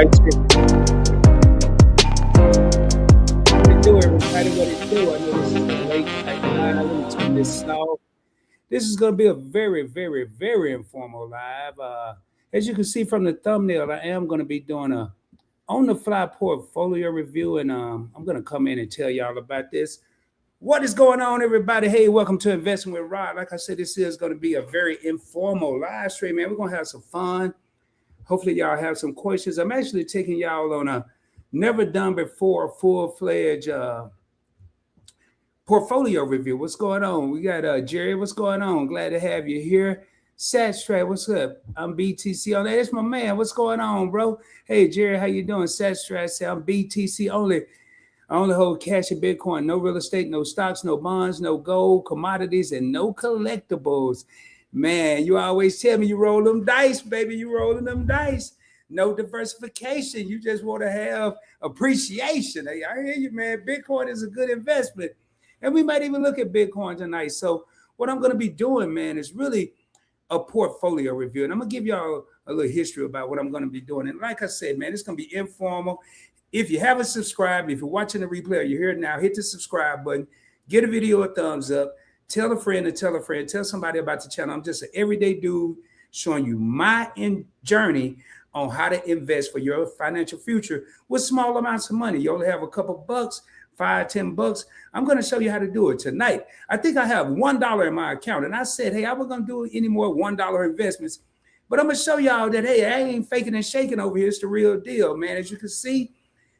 right there. What it do, everybody? What it do? I know this is the late night live. Let me turn this off. This is going to be a very, very, very informal live. As you can see from the thumbnail, I am going to be doing a on-the-fly portfolio review, and I'm going to come in and tell y'all about this. What is going on, everybody? Hey, welcome to Investing with Rod. Like I said, this is going to be a very informal live stream, man. We're going to have some fun. Hopefully, y'all have some questions. I'm actually taking y'all on a never done before full-fledged portfolio review. What's going on? We got Jerry. What's going on? Glad to have you here. Satstrat, what's up? I'm BTC only. That's my man. What's going on, bro? Hey, Jerry, how you doing? Satstrat say I'm BTC only. I only hold cash and Bitcoin, no real estate, no stocks, no bonds, no gold, commodities, and no collectibles. Man, you always tell me you roll them dice, baby. You rolling them dice. No diversification. You just want to have appreciation. Hey, I hear you, man. Bitcoin is a good investment. And we might even look at Bitcoin tonight. So what I'm going to be doing, man, is really a portfolio review. And I'm going to give y'all a little history about what I'm going to be doing. And like I said, man, it's going to be informal. If you haven't subscribed, if you're watching the replay or you're here now, hit the subscribe button, get a video a thumbs up, tell a friend to tell a friend, tell somebody about the channel. I'm just an everyday dude showing you my journey on how to invest for your financial future with small amounts of money. You only have a couple bucks, $5-10. I'm going to show you how to do it tonight. I think I have $1 in my account. And I said, hey, I wasn't going to do any more $1 investments. But I'm going to show y'all that, hey, I ain't faking and shaking over here. It's the real deal, man. As you can see,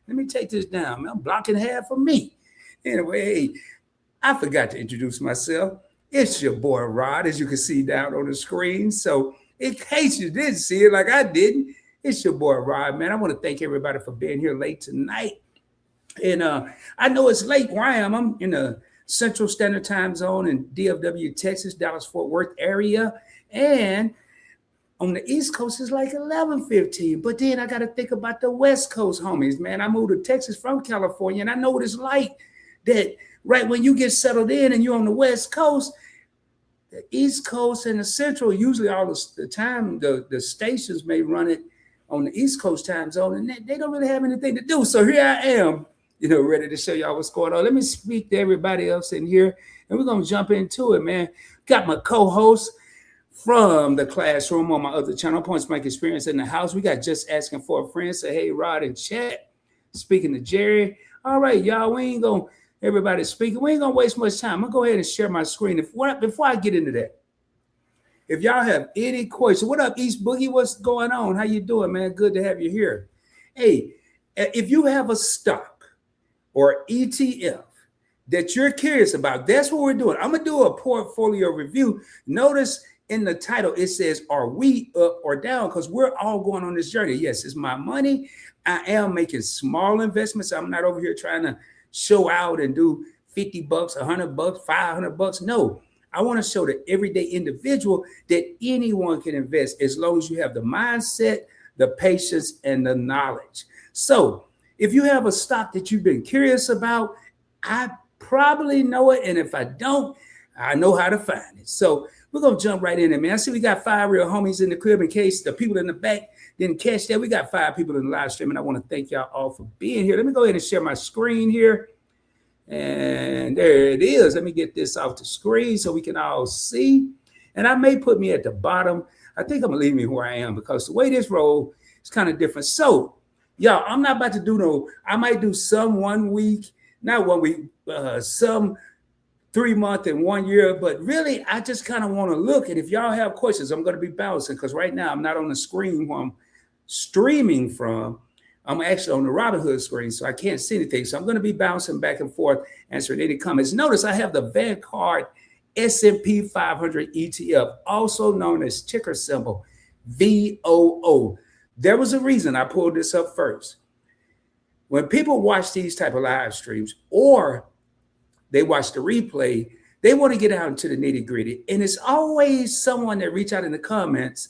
let me take this down, man. I'm blocking half for me. Anyway, hey, I forgot to introduce myself. It's your boy, Rod, as you can see down on the screen. So in case you didn't see it like I didn't, it's your boy, Rod, man. I want to thank everybody for being here late tonight. And I know it's late where I am. I'm in the Central Standard Time Zone in DFW, Texas, Dallas-Fort Worth area. And on the East Coast, it's like 11:15. But then I got to think about the West Coast homies, man. I moved to Texas from California, and I know what it's like that right when you get settled in and you're on the West Coast, the East Coast and the Central, usually all the time, the stations may run it on the East Coast time zone, and they don't really have anything to do. So here I am, ready to show y'all what's going on. Let me speak to everybody else in here, and we're going to jump into it, man. Got my co-host from the classroom on my other channel, Points Mike Experience in the house. We got Just Asking for a Friend. Say, hey, Rod in chat. Speaking to Jerry. All right, y'all, everybody speaking. We ain't going to waste much time. I'm going to go ahead and share my screen. Before I get into that, if y'all have any questions, what up, East Boogie? What's going on? How you doing, man? Good to have you here. Hey, if you have a stock or ETF that you're curious about, that's what we're doing. I'm going to do a portfolio review. Notice in the title, it says, are we up or down? Because we're all going on this journey. Yes, it's my money. I am making small investments. I'm not over here trying to show out and do $50, $100, $500. No, I want to show the everyday individual that anyone can invest as long as you have the mindset, the patience, and the knowledge. So if you have a stock that you've been curious about, I probably know it. And if I don't, I know how to find it. So we're going to jump right in there, man. I see we got 5 real homies in the crib in case the people in the back didn't catch that. We got 5 people in the live stream, and I want to thank y'all all for being here. Let me go ahead and share my screen here. And there it is. Let me get this off the screen so we can all see. And I may put me at the bottom. I think I'm going to leave me where I am because the way this roll is kind of different. So, y'all, I'm not about to do I might do some 1 week, not 1 week, some 3 months and 1 year, but really, I just kind of want to look. And if y'all have questions, I'm going to be bouncing because right now I'm not on the screen where I'm streaming from. I'm actually on the Robinhood screen, so I can't see anything. So I'm going to be bouncing back and forth, answering any comments. Notice I have the Vanguard S&P 500 ETF, also known as ticker symbol VOO. There was a reason I pulled this up first. When people watch these type of live streams or they watch the replay, they want to get out into the nitty gritty. And it's always someone that reach out in the comments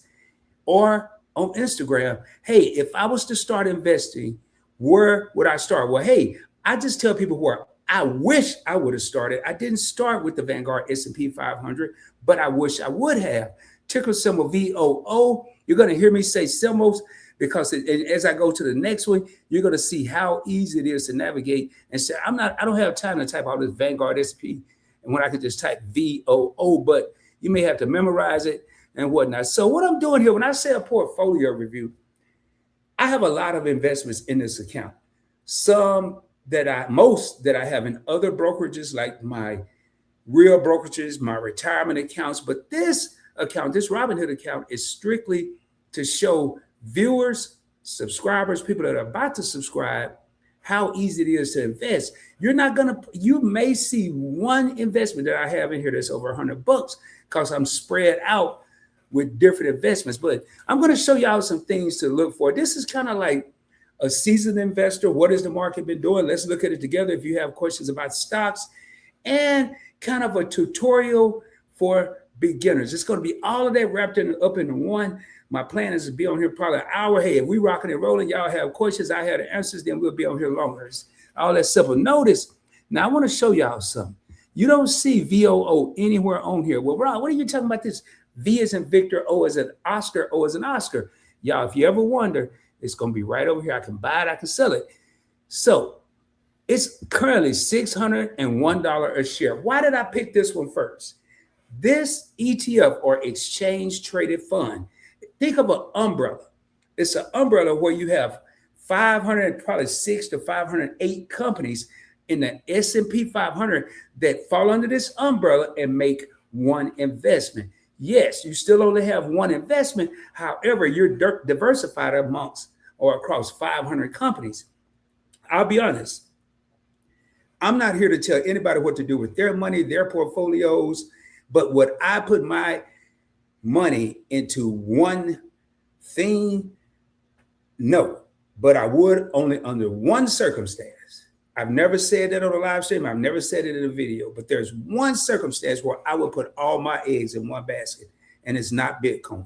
or on Instagram. Hey, if I was to start investing, where would I start? Well, hey, I just tell people where I wish I would have started. I didn't start with the Vanguard S&P 500, but I wish I would have. Ticker symbol VOO. You're going to hear me say symbols because as I go to the next one, you're going to see how easy it is to navigate and say, I don't have time to type all this Vanguard SP and when I could just type VOO, but you may have to memorize it and whatnot. So what I'm doing here, when I say a portfolio review, I have a lot of investments in this account. Most that I have in other brokerages, like my real brokerages, my retirement accounts. But this account, this Robinhood account, is strictly to show viewers, subscribers, people that are about to subscribe, how easy it is to invest. You may see one investment that I have in here that's over $100 because I'm spread out with different investments. But I'm going to show y'all some things to look for. This is kind of like a seasoned investor. What has the market been doing? Let's look at it together. If you have questions about stocks, and kind of a tutorial for beginners. It's going to be all of that wrapped up into one. My plan is to be on here probably an hour. Hey, if we rocking and rolling, y'all have questions, I have the answers, then we'll be on here longer. It's all that simple. Notice, now I want to show y'all something. You don't see VOO anywhere on here. Well, Rob, what are you talking about this? V as in Victor, O as an Oscar, O as an Oscar. Y'all, if you ever wonder, it's going to be right over here. I can buy it, I can sell it. So it's currently $601 a share. Why did I pick this one first? This ETF, or exchange traded fund, think of an umbrella. It's an umbrella where you have 506 to 508 companies in the S&P 500 that fall under this umbrella and make one investment. Yes, you still only have one investment. However, you're diversified amongst or across 500 companies. I'll be honest. I'm not here to tell anybody what to do with their money, their portfolios, but would I put my money into one thing? No, but I would only under one circumstance. I've never said that on a live stream. I've never said it in a video, but there's one circumstance where I would put all my eggs in one basket, and it's not Bitcoin.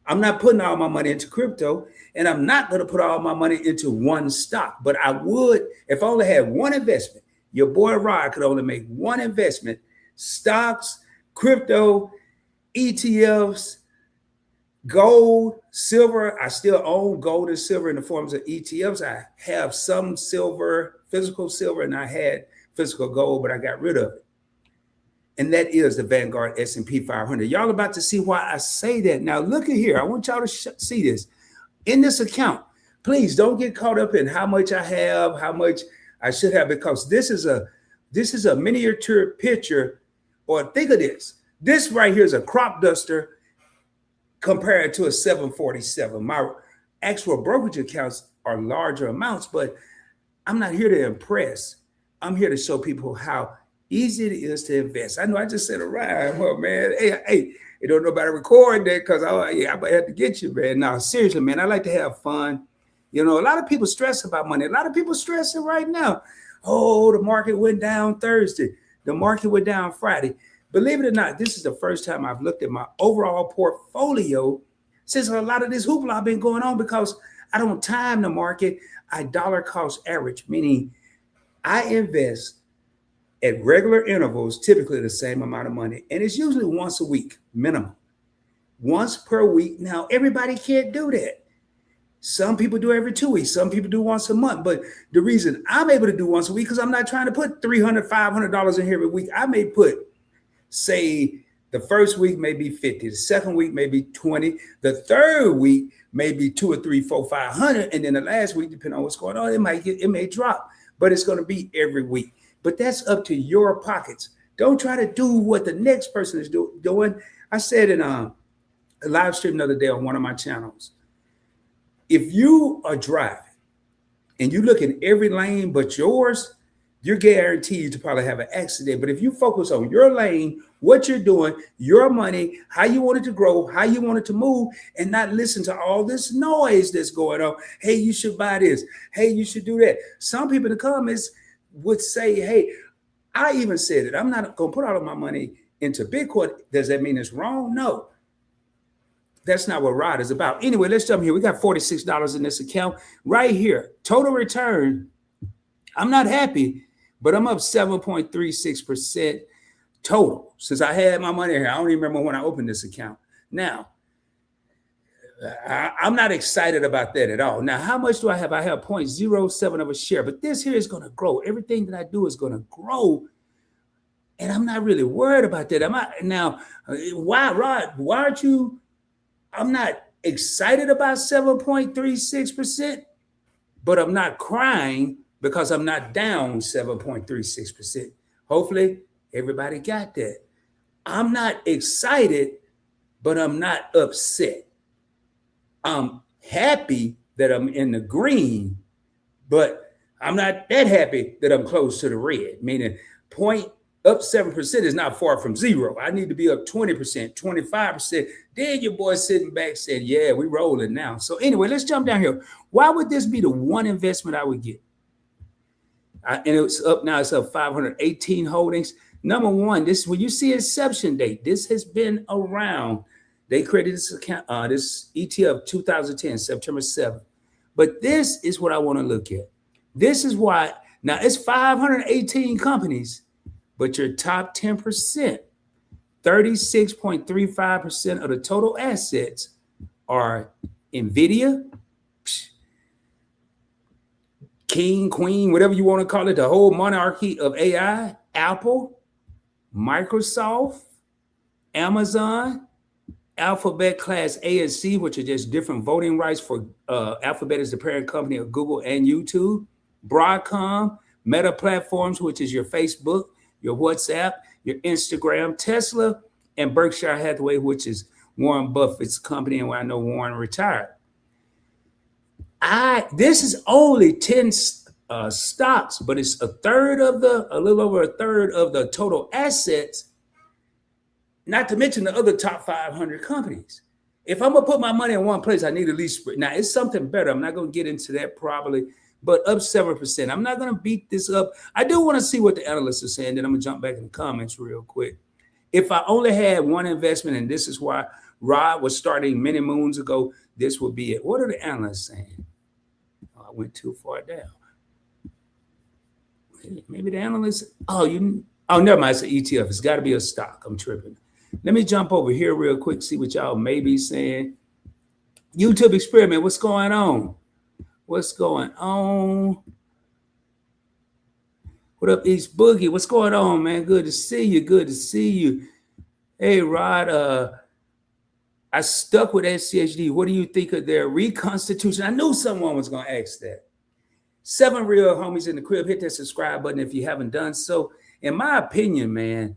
I'm not putting all my money into crypto, and I'm not going to put all my money into one stock, but I would, if I only had one investment. Your boy Rod could only make one investment: stocks, crypto, ETFs, gold, silver. I still own gold and silver in the forms of ETFs. I have some silver, physical silver, and I had physical gold, but I got rid of it. And that is the Vanguard S&P 500. Y'all about to see why I say that. Now, look at here. I want y'all to see this. In this account, please don't get caught up in how much I have, how much I should have, because this is a miniature picture. Or think of this. This right here is a crop duster compared to a 747. My actual brokerage accounts are larger amounts, but I'm not here to impress. I'm here to show people how easy it is to invest. I know I just said a rhyme. Oh, man. Hey, don't nobody record that because I might have to get you, man. No, seriously, man, I like to have fun. You know, a lot of people stress about money. A lot of people stressing right now. Oh, the market went down Thursday. The market went down Friday. Believe it or not, this is the first time I've looked at my overall portfolio since a lot of this hoopla been going on, because I don't time the market. I dollar cost average, meaning I invest at regular intervals, typically the same amount of money. And it's usually once a week, minimum. Once per week. Now, everybody can't do that. Some people do every 2 weeks. Some people do once a month. But the reason I'm able to do once a week, because I'm not trying to put $300, $500 in here every week. I may put, say, the first week may be 50, the second week may be 20, the third week may be 2 or 3, 4, 500, and then the last week, depending on what's going on, it may drop, but it's going to be every week. But that's up to your pockets. Don't try to do what the next person is doing. I said in a live stream the other day on one of my channels, if you are driving and you look in every lane but yours, you're guaranteed to probably have an accident. But if you focus on your lane, what you're doing, your money, how you want it to grow, how you want it to move, and not listen to all this noise that's going on. Hey, you should buy this. Hey, you should do that. Some people in the comments would say, hey, I even said it. I'm not going to put all of my money into Bitcoin. Does that mean it's wrong? No. That's not what Rod is about. Anyway, let's jump here. We got $46 in this account right here. Total return. I'm not happy, but I'm up 7.36% total since I had my money here. I don't even remember when I opened this account. Now, I'm not excited about that at all. Now, how much do I have? I have 0.07 of a share, but this here is going to grow. Everything that I do is going to grow. And I'm not really worried about that. Now, why, Rod? Why aren't you? I'm not excited about 7.36%, but I'm not crying because I'm not down 7.36%. Hopefully, everybody got that. I'm not excited, but I'm not upset. I'm happy that I'm in the green, but I'm not that happy that I'm close to the red, meaning point up 7% is not far from zero. I need to be up 20%, 25%. Then your boy sitting back said, yeah, we rolling now. So anyway, let's jump down here. Why would this be the one investment I would get? And it's up now, it's up 518 holdings. Number one, this when you see inception date, this has been around. They created this account, this ETF 2010, September 7th. But this is what I want to look at. This is why, now it's 518 companies, but your top 10%, 36.35% of the total assets are NVIDIA, king, queen, whatever you want to call it, the whole monarchy of AI, Apple, Microsoft, Amazon, Alphabet Class A and C, which are just different voting rights for Alphabet is the parent company of Google and YouTube, Broadcom, Meta Platforms, which is your Facebook, your WhatsApp, your Instagram, Tesla, and Berkshire Hathaway, which is Warren Buffett's company, and I know Warren retired. This is only 10 stocks, but it's a little over a third of the total assets, not to mention the other top 500 companies. If I'm gonna put my money in one place, I need at least, now it's something better. I'm not gonna get into that probably, but up 7%. I'm not gonna beat this up. I do want to see what the analysts are saying, then I'm gonna jump back in the comments real quick. If I only had one investment, and this is why Rod was starting many moons ago, this would be it. What are the analysts saying? Oh, I went too far down. Maybe the analysts, never mind, it's an ETF. It's gotta be a stock. I'm tripping. Let me jump over here real quick, see what y'all may be saying. YouTube experiment, what's going on? What's going on? What up, East Boogie? What's going on, man? Good to see you. Good to see you. Hey, Rod, I stuck with SCHD. What do you think of their reconstitution? I knew someone was going to ask that. 7 real homies in the crib. Hit that subscribe button if you haven't done so. In my opinion, man,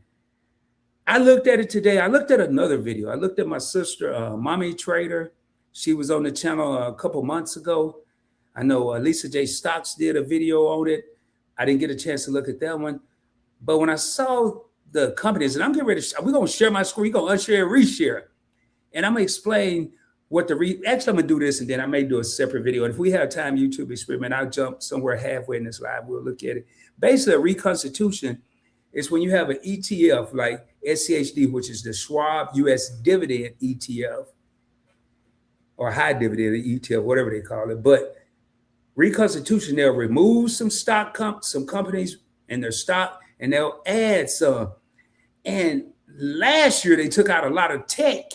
I looked at it today. I looked at another video. I looked at my sister, Mommy Trader. She was on the channel a couple months ago. I know Lisa J. Stocks did a video on it. I didn't get a chance to look at that one. But when I saw the companies, and I'm getting ready to, we're going to share my screen. We're going to unshare and reshare. And I'm going to explain what actually, I'm going to do this, and then I may do a separate video. And if we have time, YouTube experiment, I'll jump somewhere halfway in this live. We'll look at it. Basically, a reconstitution is when you have an ETF like SCHD, which is the Schwab US Dividend ETF, or high dividend ETF, whatever they call it. But reconstitution, they'll remove some some companies in their stock, and they'll add some. And last year, they took out a lot of tech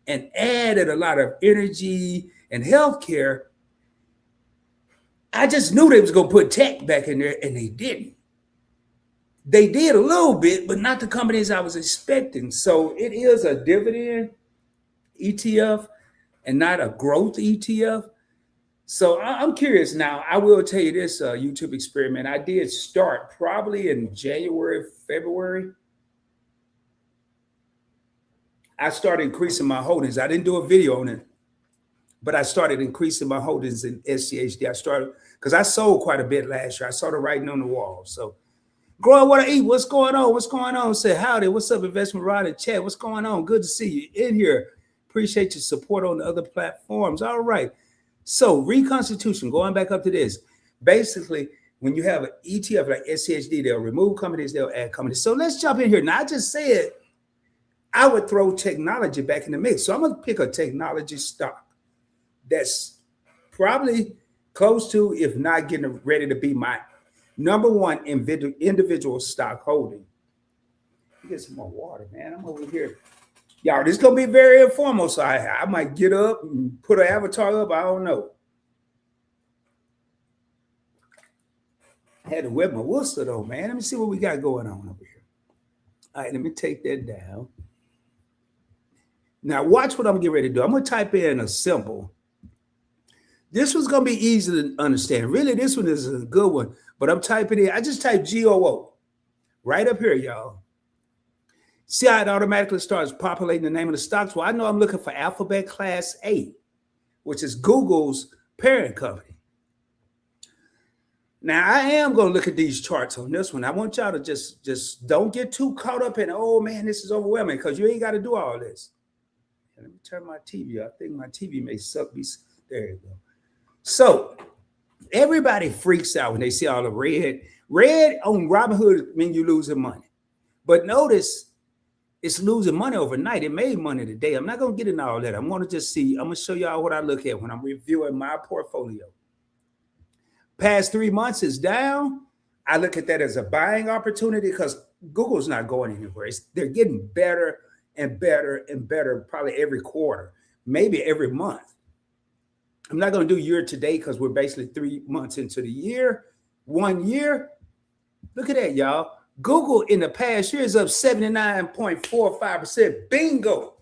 and added a lot of energy and healthcare. I just knew they was going to put tech back in there, and they didn't. They did a little bit, but not the companies I was expecting. So it is a dividend ETF and not a growth ETF. So I'm curious now. I will tell you this YouTube experiment. I did start probably in January, February. I started increasing my holdings. I didn't do a video on it, but I started increasing my holdings in SCHD. I started because I sold quite a bit last year. I saw the writing on the wall. So, growing what I eat. What's going on? What's going on? Say howdy. What's up, Investment Rod and Chat? What's going on? Good to see you in here. Appreciate your support on the other platforms. All right. So reconstitution, going back up to this. Basically, when you have an ETF like SCHD, they'll remove companies, they'll add companies. So let's jump in here. Now, I just said I would throw technology back in the mix. So I'm going to pick a technology stock that's probably close to, if not getting ready to be my number one individual stock holding. Get some more water, man. I'm over here Y'all, this is gonna be very informal, so I might get up and put an avatar up. I don't know. I had to wear my Worcester though, man. Let me see what we got going on over here. All right, let me take that down. Now watch what I'm getting ready to do. I'm gonna type in a symbol. This one's gonna be easy to understand. Really, this one is a good one, but I'm typing in. I just typed GOO right up here, y'all. See how it automatically starts populating the name of the stocks? Well, I know I'm looking for Alphabet Class A, which is Google's parent company. Now, I am going to look at these charts on this one. I want y'all to just don't get too caught up in, oh, man, this is overwhelming, because you ain't got to do all this. Let me turn my TV. I think my TV may suck. There you go. So everybody freaks out when they see all the red. Red on Robinhood means you're losing money. But notice it's losing money overnight. It made money today. I'm not going to get into all that. I'm going to just see. I'm going to show y'all what I look at when I'm reviewing my portfolio. Past 3 months is down. I look at that as a buying opportunity because Google's not going anywhere. They're getting better and better and better probably every quarter, maybe every month. I'm not going to do year to date because we're basically 3 months into the year. 1 year. Look at that, y'all. Google in the past year is up 79.45%. Bingo.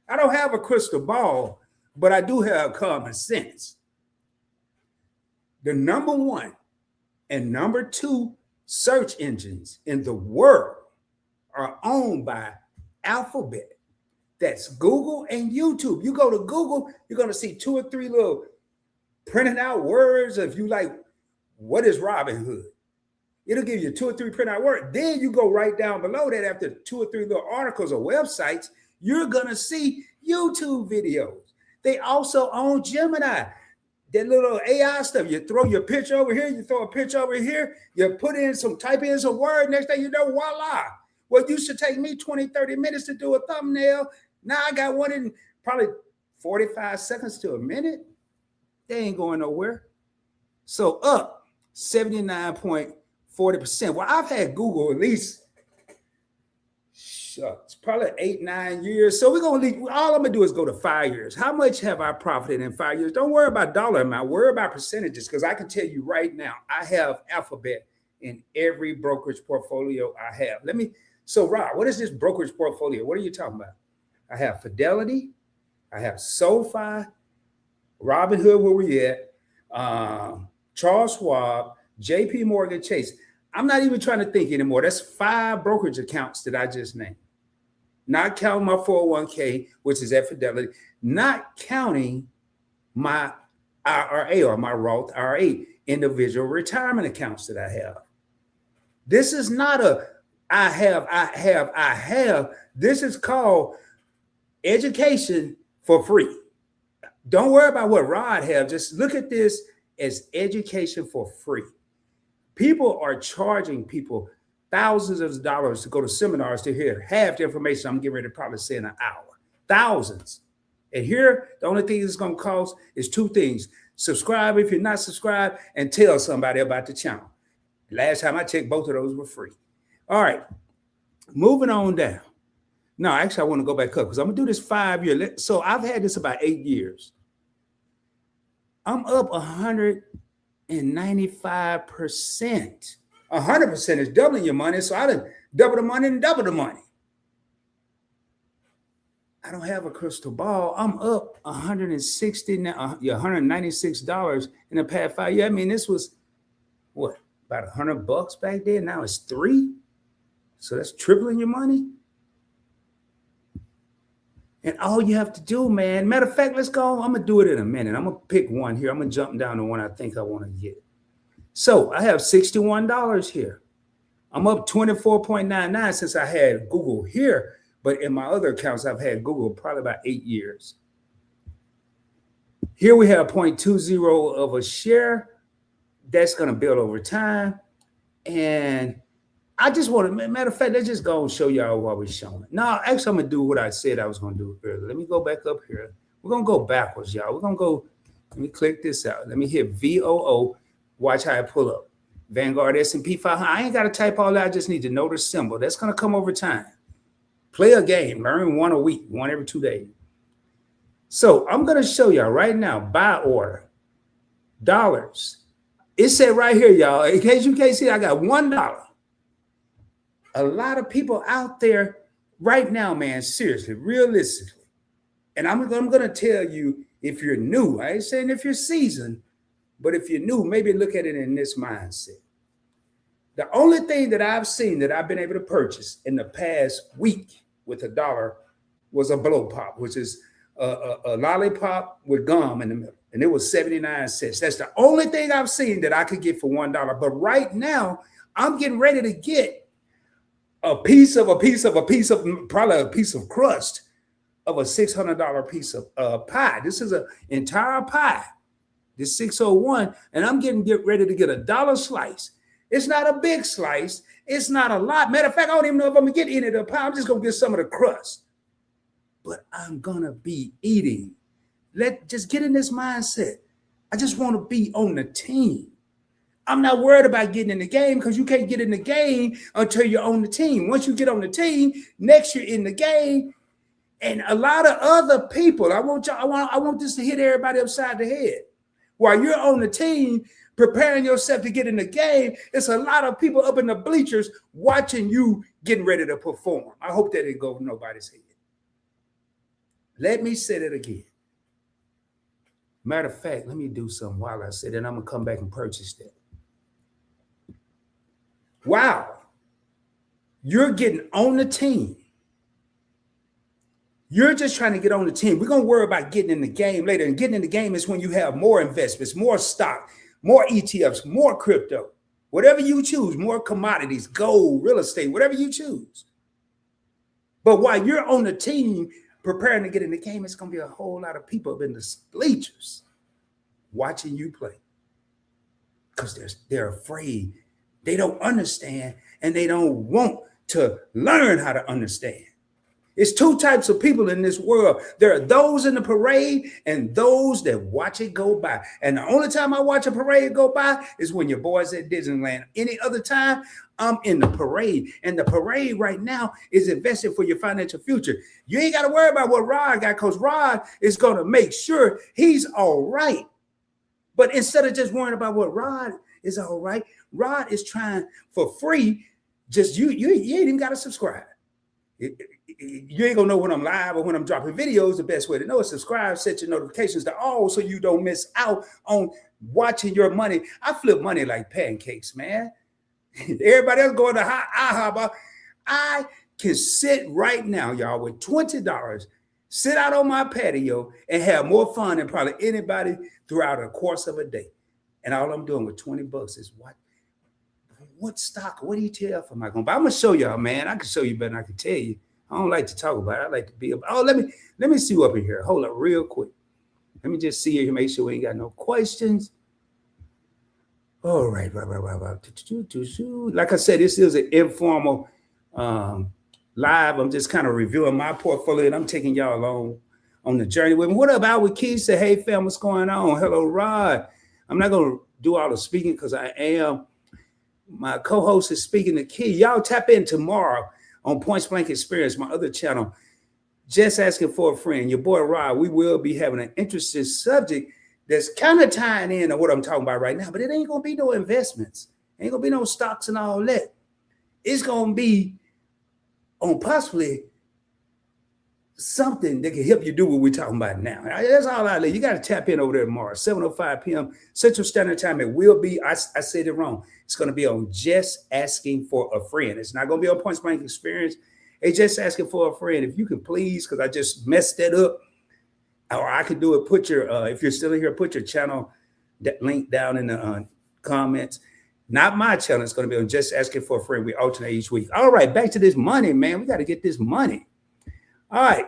I don't have a crystal ball, but I do have common sense. The number one and number two search engines in the world are owned by Alphabet. That's Google and YouTube. You go to Google, you're going to see 2 or 3 little printed out words. If you like, what is Robinhood? It'll give you 2 or 3 printed out words. Then you go right down below that after 2 or 3 little articles or websites, you're going to see YouTube videos. They also own Gemini. That little AI stuff, you throw your picture over here, you throw a picture over here, you type in some word, next thing you know, voila. What used to take me 20, 30 minutes to do a thumbnail, now I got one in probably 45 seconds to a minute. They ain't going nowhere. So up 79.40%. Well, I've had Google at least, it's probably 8, 9 years. So we're going to leave. All I'm going to do is go to 5 years. How much have I profited in 5 years? Don't worry about dollar amount. Worry about percentages, because I can tell you right now, I have Alphabet in every brokerage portfolio I have. So Rob, what is this brokerage portfolio? What are you talking about? I have Fidelity. I have SoFi, Robinhood, where we at, Charles Schwab, JP Morgan Chase. I'm not even trying to think anymore. That's 5 brokerage accounts that I just named. Not counting my 401k, which is at Fidelity, not counting my IRA or my Roth IRA, individual retirement accounts that I have. This is not I have. This is called education for free. Don't worry about what Rod have. Just look at this as education for free. People are charging people thousands of dollars to go to seminars to hear half the information I'm getting ready to probably say in an hour. Thousands. And here, the only thing it's going to cost is 2 things. Subscribe if you're not subscribed, and tell somebody about the channel. Last time I checked, both of those were free. All right. Moving on down. No, actually, I want to go back up because I'm going to do this 5 years. So I've had this about 8 years. I'm up 195%. 100% is doubling your money. So I done double the money and double the money. I don't have a crystal ball. I'm up $196 in the past 5 years. I mean, this was what, about $100 back then? Now it's $3. So that's tripling your money. And all you have to do, man, matter of fact, let's go. I'm going to do it in a minute. I'm going to pick one here. I'm going to jump down to one I think I want to get. So I have $61 here. I'm up 24.99 since I had Google here. But in my other accounts, I've had Google probably about 8 years. Here we have 0.20 of a share. That's going to build over time. And I just want to, matter of fact, let's just go and show y'all what we're showing. Now, actually, I'm going to do what I said I was going to do earlier. Let me go back up here. We're going to go backwards, y'all. We're going to go, let me click this out. Let me hit VOO. Watch how I pull up. Vanguard S&P 500. I ain't got to type all that. I just need to know the symbol. That's going to come over time. Play a game, learn one a week, one every 2 days. So I'm going to show y'all right now, buy order, dollars. It said right here, y'all, in case you can't see, I got $1. A lot of people out there right now, man, seriously, realistically. And I'm going to tell you, if you're new, I ain't saying if you're seasoned, but if you're new, maybe look at it in this mindset. The only thing that I've seen that I've been able to purchase in the past week with $1 was a blow pop, which is a lollipop with gum in the middle. And it was 79 cents. That's the only thing I've seen that I could get for $1. But right now, I'm getting ready to get a piece of probably a piece of crust of a $600 piece of pie. This is an entire pie. This 601, and I'm get ready to get $1 slice. It's not a big slice. It's not a lot. Matter of fact, I don't even know if I'm gonna get any of the pie. I'm just gonna get some of the crust. But I'm gonna be eating. Just get in this mindset. I just want to be on the team. I'm not worried about getting in the game because you can't get in the game until you're on the team. Once you get on the team, next you're in the game. And a lot of other people, I want this to hit everybody upside the head. While you're on the team, preparing yourself to get in the game, it's a lot of people up in the bleachers watching you getting ready to perform. I hope that didn't go over nobody's head. Let me say it again. Matter of fact, let me do something while I said it, and I'm going to come back and purchase that. Wow. You're getting on the team. You're just trying to get on the team. We're going to worry about getting in the game later. And getting in the game is when you have more investments, more stock, more ETFs, more crypto, whatever you choose, more commodities, gold, real estate, whatever you choose. But while you're on the team preparing to get in the game, it's going to be a whole lot of people up in the bleachers watching you play because they're afraid. They don't understand, and they don't want to learn how to understand. It's two types of people in this world. There are those in the parade and those that watch it go by. And the only time I watch a parade go by is when your boy's at Disneyland. Any other time, I'm in the parade. And the parade right now is investing for your financial future. You ain't got to worry about what Rod got because Rod is going to make sure he's all right. But instead of just worrying about what Rod is all right, Rod is trying for free. Just you ain't even got to subscribe. You ain't gonna know when I'm live or when I'm dropping videos. The best way to know is subscribe, set your notifications to all so you don't miss out on watching your money. I flip money like pancakes, man. Everybody else going to IHOP. I can sit right now, y'all, with $20, sit out on my patio and have more fun than probably anybody throughout the course of a day. And all I'm doing with $20 is what stock, what ETF am I going to buy? I'm going to show y'all, man. I can show you better than I can tell you. I don't like to talk about it. I like to be let me see you up in here. Hold up real quick. Let me just see here, make sure we ain't got no questions. All right. Like I said, this is an informal live. I'm just kind of reviewing my portfolio, and I'm taking y'all along on the journey with me. What up, Albert Keys? Say, hey, fam, what's going on? Hello, Rod. I'm not going to do all the speaking because I am. My co-host is speaking the key. Y'all tap in tomorrow on Point Blank Experience, my other channel, Just Asking for a Friend. Your boy Rod, we will be having an interesting subject that's kind of tying in to what I'm talking about right now, but it ain't going to be no investments. Ain't going to be no stocks and all that. It's going to be on possibly something that can help you do what we're talking about now. That's all I leave. You got to tap in over there tomorrow, 7:05 p.m. Central Standard Time. It will be, I said it wrong. It's going to be on Just Asking for a Friend. It's not going to be on Point Blank Experience. It's Just Asking for a Friend. If you can please, because I just messed that up, or I could do it, put your, if you're still in here, put your channel link down in the comments. Not my channel. It's going to be on Just Asking for a Friend. We alternate each week. All right, back to this money, man. We got to get this money. All right.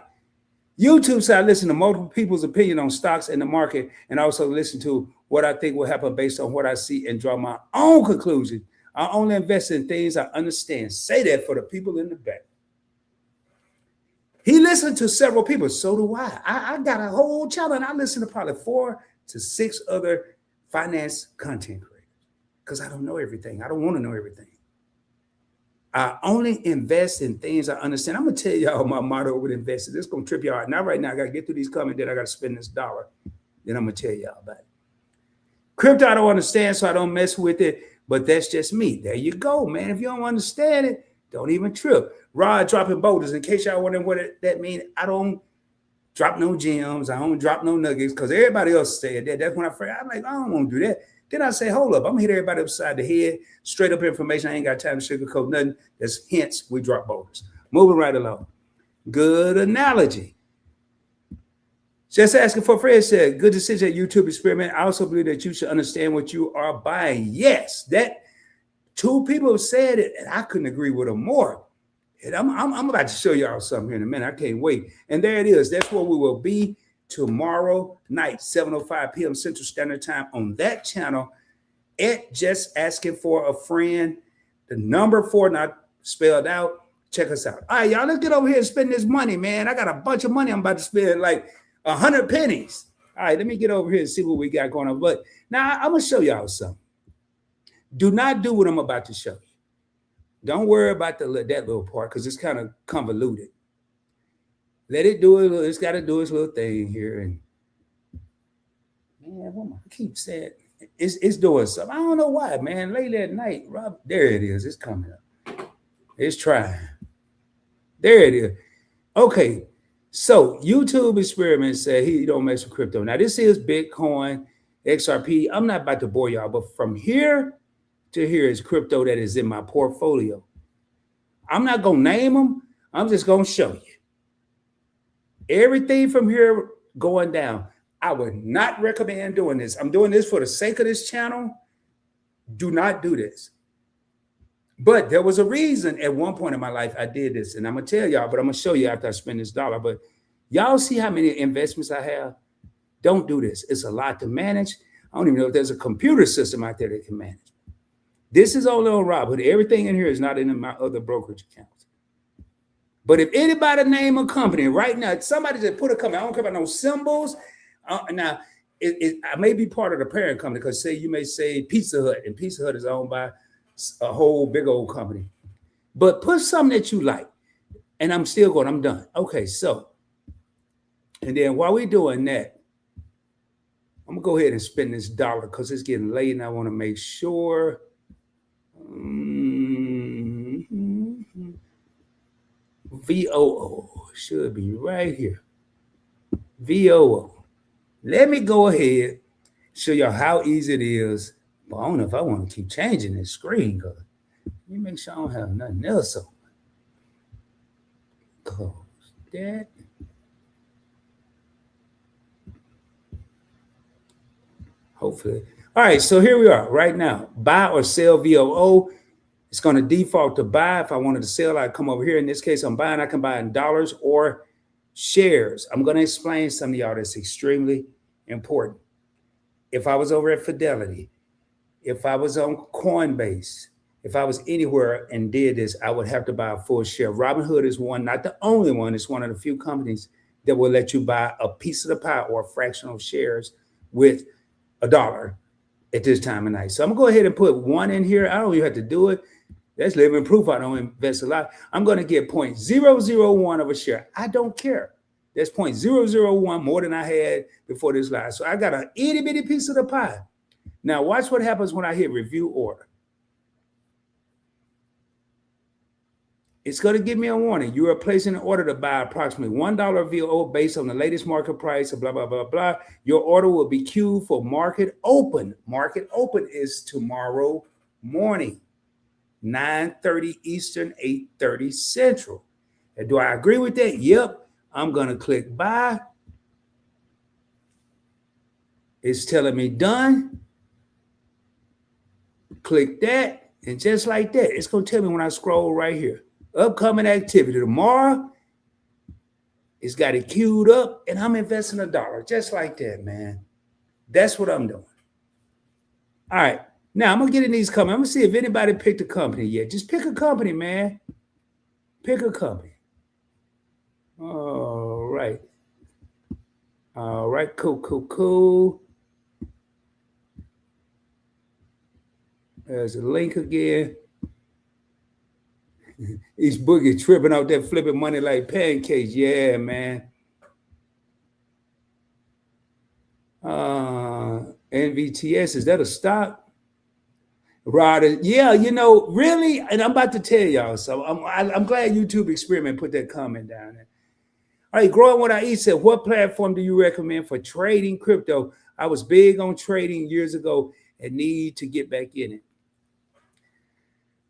YouTube side, I listen to multiple people's opinion on stocks in the market and also listen to what I think will happen based on what I see and draw my own conclusion. I only invest in things I understand. Say that for the people in the back. He listened to several people. So do I. I got a whole channel and I listen to probably 4 to 6 other finance content creators because I don't know everything. I don't want to know everything. I only invest in things I understand. I'm gonna tell y'all my motto with investing. This is gonna trip y'all out. Not right now. I gotta get through these comments. Then I gotta spend this dollar. Then I'm gonna tell y'all about it. Crypto, I don't understand, so I don't mess with it. But that's just me. There you go, man. If you don't understand it, don't even trip. Rod dropping boulders. In case y'all wondering what that means, I don't drop no gems. I don't drop no nuggets because everybody else said that. That's when I'm like, I don't want to do that. Then I say, hold up, I'm gonna hit everybody upside the head. Straight up information. I ain't got time to sugarcoat nothing. That's hence we drop boulders. Moving right along. Good analogy. Just asking for Fred said, good decision at YouTube experiment. I also believe that you should understand what you are buying. Yes, that two people have said it, and I couldn't agree with them more. And I'm about to show y'all something here in a minute. I can't wait. And there it is. That's where we will be tomorrow night, 7:05 p.m. Central Standard Time on that channel at Just Asking for a Friend. The number 4 not spelled out. Check us out. All right, y'all, let's get over here and spend this money, man. I got a bunch of money I'm about to spend, like 100 pennies. All right, let me get over here and see what we got going on. But now I'm going to show y'all something. Do not do what I'm about to show you. Don't worry about that little part because it's kind of convoluted. Let it do it. It's got to do its little thing here. And man, I keep saying it's doing something. I don't know why, man. Late at night, Rob. There it is. It's coming up. It's trying. There it is. Okay. So YouTube experiment said he don't mess with crypto. Now this is Bitcoin, XRP. I'm not about to bore y'all, but from here to here is crypto that is in my portfolio. I'm not gonna name them. I'm just gonna show you. Everything from here going down. I would not recommend doing this. I'm doing this for the sake of this channel. Do not do this. But there was a reason at one point in my life I did this, and I'm gonna tell y'all, but I'm gonna show you after I spend this dollar. But y'all see how many investments I have? Don't do this. It's a lot to manage. I don't even know if there's a computer system out there that can manage. This is only on Robinhood. Everything in here is not in my other brokerage accounts. But if anybody name a company right now, somebody just put a company, I don't care about no symbols. Now, I may be part of the parent company because say you may say Pizza Hut, and Pizza Hut is owned by a whole big old company. But put something that you like. And I'm still going, I'm done. Okay, so, and then while we're doing that, I'm going to go ahead and spend this dollar because it's getting late and I want to make sure. VOO should be right here. VOO. Let me go ahead, show y'all how easy it is. But I don't know if I want to keep changing this screen. Let me make sure I don't have nothing else on. Close that. Hopefully. All right, so here we are right now. Buy or sell VOO. It's going to default to buy. If I wanted to sell, I'd come over here. In this case, I'm buying. I can buy in dollars or shares. I'm going to explain something to y'all that's extremely important. If I was over at Fidelity, if I was on Coinbase, if I was anywhere and did this, I would have to buy a full share. Robinhood is one, not the only one. It's one of the few companies that will let you buy a piece of the pie or fractional shares with $1 at this time of night. So I'm gonna go ahead and put 1 in here. I don't even have to do it. That's living proof I don't invest a lot. I'm gonna get 0.001 of a share. I don't care. That's 0.001 more than I had before this live. So I got an itty bitty piece of the pie. Now watch what happens when I hit review order. It's going to give me a warning. You are placing an order to buy approximately $1 VO based on the latest market price of blah, blah, blah, blah. Your order will be queued for market open. Market open is tomorrow morning, 9:30 Eastern, 8:30 Central. And do I agree with that? Yep. I'm going to click buy. It's telling me done. Click that. And just like that, it's going to tell me when I scroll right here. Upcoming activity tomorrow. It's got it queued up, and I'm investing $1 just like that, man. That's what I'm doing. All right. Now I'm gonna get in these companies. I'm gonna see if anybody picked a company yet. Just pick a company, man. Pick a company. All right. All right. Cool. There's a link again. Each boogie tripping out there, flipping money like pancakes. Yeah, man. Uh, NVTS, is that a stock? Rod, yeah, really, and I'm about to tell y'all. So I'm glad YouTube Experiment put that comment down there. All right, growing what I eat said, what platform do you recommend for trading crypto? I was big on trading years ago and need to get back in it.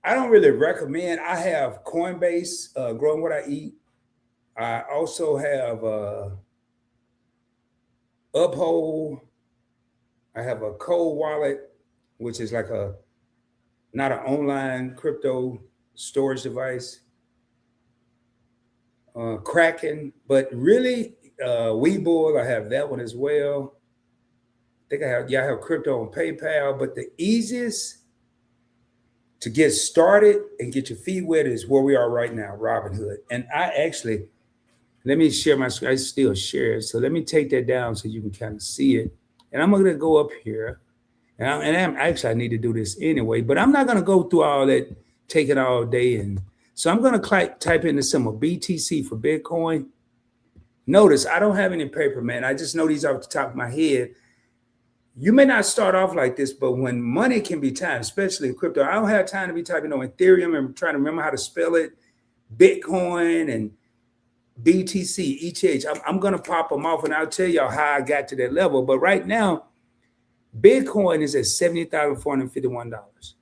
I don't really recommend. I have Coinbase, growing what I eat. I also have Uphold. I have a Cold Wallet, which is like a not an online crypto storage device. Kraken, but really, Webull, I have that one as well. I think I have crypto on PayPal, but the easiest to get started and get your feet wet is where we are right now, Robinhood. And I actually, let me share my screen. I still share it. So let me take that down so you can kind of see it. And I'm going to go up here. Actually, I need to do this anyway, but I'm not going to go through all that, take it all day. And so I'm going to type in the symbol BTC for Bitcoin. Notice I don't have any paper, man. I just know these off the top of my head. You may not start off like this, but when money can be timed, especially in crypto, I don't have time to be typing on Ethereum and trying to remember how to spell it, Bitcoin and BTC, ETH. I'm going to pop them off and I'll tell y'all how I got to that level. But right now, Bitcoin is at $70,451.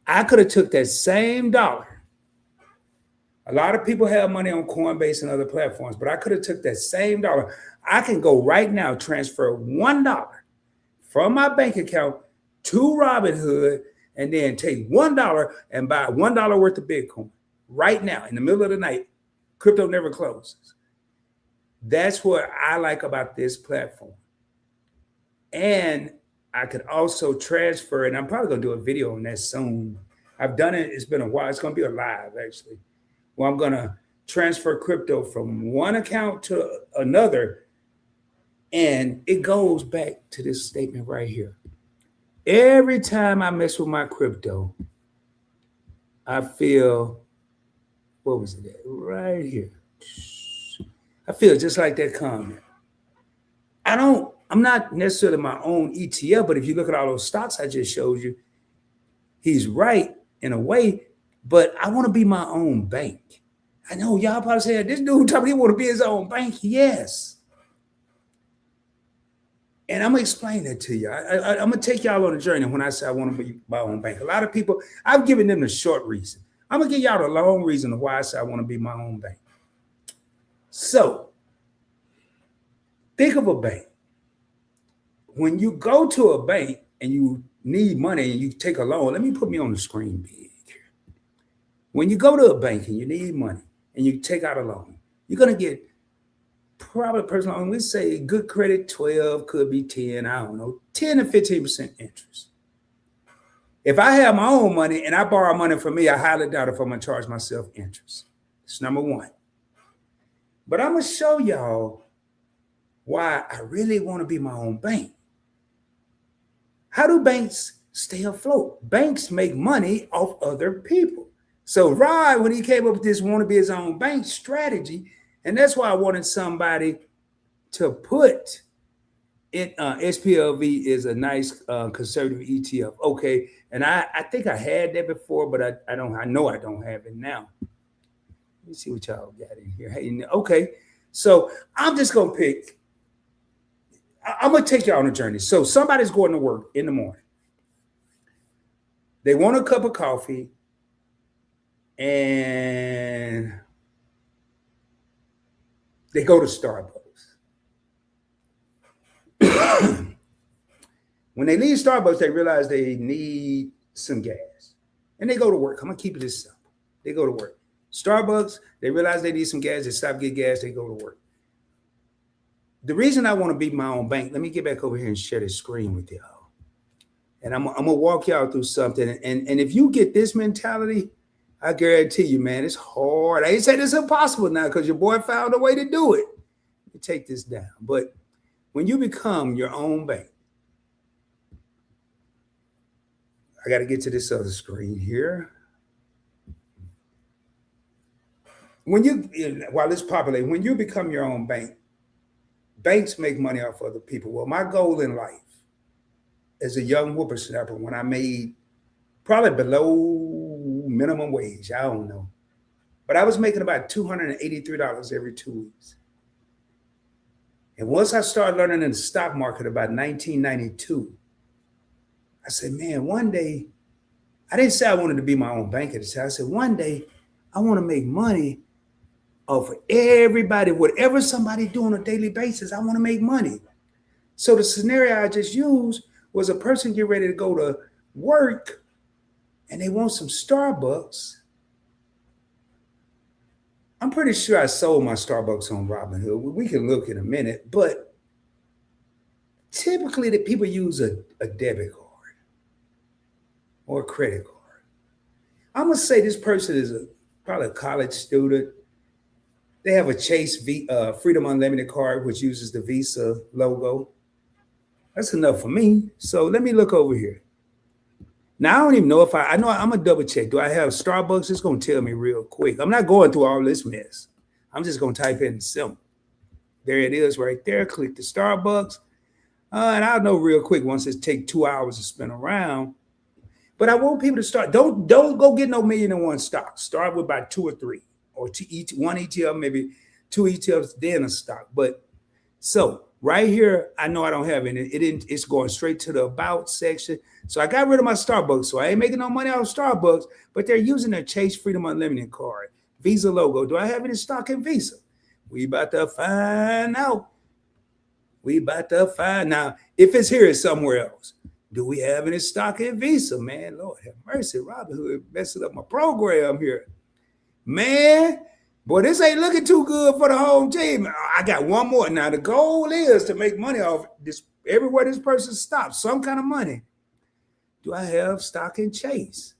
I could have took that same dollar. A lot of people have money on Coinbase and other platforms, but I could have took that same dollar. I can go right now, transfer $1 from my bank account to Robinhood, and then take $1 and buy $1 worth of Bitcoin right now in the middle of the night. Crypto never closes. That's what I like about this platform. And I could also transfer, and I'm probably going to do a video on that soon. I've done it. It's been a while. It's going to be a live, actually. Well, I'm going to transfer crypto from one account to another. And it goes back to this statement right here. Every time I mess with my crypto, I feel, what was it? Right here. I feel just like that comment. I'm not necessarily my own ETF, but if you look at all those stocks I just showed you, he's right in a way, but I want to be my own bank. I know y'all probably say, this dude told me he want to be his own bank. Yes. And I'm going to explain that to you. I'm going to take y'all on a journey when I say I want to be my own bank. A lot of people, I've given them the short reason. I'm going to give y'all the long reason of why I say I want to be my own bank. So, think of a bank. When you go to a bank and you need money and you take a loan, let me put me on the screen big. When you go to a bank and you need money and you take out a loan, you're going to get probably personal loan. We say good credit 12, could be 10, I don't know, 10 to 15% interest. If I have my own money and I borrow money from me, I highly doubt if I'm going to charge myself interest. That's number one. But I'm going to show y'all why I really want to be my own bank. How do banks stay afloat? Banks make money off other people. So Rod, when he came up with this want to be his own bank strategy, and that's why I wanted somebody to put it, SPLV is a nice conservative ETF. Okay, and I think I had that before, but I know I don't have it now. Let me see what y'all got in here. Hey, okay, so I'm just going to pick. I'm going to take y'all on a journey. So somebody's going to work in the morning. They want a cup of coffee and they go to Starbucks. When they leave Starbucks, they realize they need some gas. And they go to work. I'm going to keep it this simple. They go to work. Starbucks, they realize they need some gas. They stop, get gas. They go to work. The reason I want to be my own bank, let me get back over here and share the screen with y'all. And I'm going to walk y'all through something. And if you get this mentality, I guarantee you, man, it's hard. I ain't saying it's impossible now because your boy found a way to do it. Let me take this down. But when you become your own bank, I got to get to this other screen here. when you, while it's popular, when you become your own bank, banks make money off other people. Well, my goal in life as a young whippersnapper, when I made probably below minimum wage, I don't know, but I was making about $283 every 2 weeks. And once I started learning in the stock market about 1992, I said, man, one day, I didn't say I wanted to be my own banker. I said, one day, I want to make money off of everybody, whatever somebody do on a daily basis, I want to make money. So the scenario I just used was a person get ready to go to work and they want some Starbucks. I'm pretty sure I sold my Starbucks on Robinhood. We can look in a minute, but typically the people use a debit card or a credit card. I'm gonna say this person is probably a college student. They have a Chase Freedom Unlimited card, which uses the Visa logo. That's enough for me. So let me look over here. Now I don't even know if I know I'm gonna double check. Do I have Starbucks? It's gonna tell me real quick. I'm not going through all this mess. I'm just gonna type in simple. There it is right there. Click the Starbucks. And I'll know real quick once it take 2 hours to spin around. But I want people to start. Don't go get no million in one stock. Start with about 2 or 3, or one ETF, maybe 2 ETFs, then a stock. But so right here, I know I don't have any. It's going straight to the about section. So I got rid of my Starbucks. So I ain't making no money out of Starbucks, but they're using their Chase Freedom Unlimited card, Visa logo. Do I have any stock in Visa? We about to find out. We about to find out. If it's here, it's somewhere else. Do we have any stock in Visa, man? Lord have mercy. Robinhood messing up my program here. Man, boy, this ain't looking too good for the home team. I got one more. Now, the goal is to make money off this everywhere this person stops, some kind of money. Do I have stock in Chase?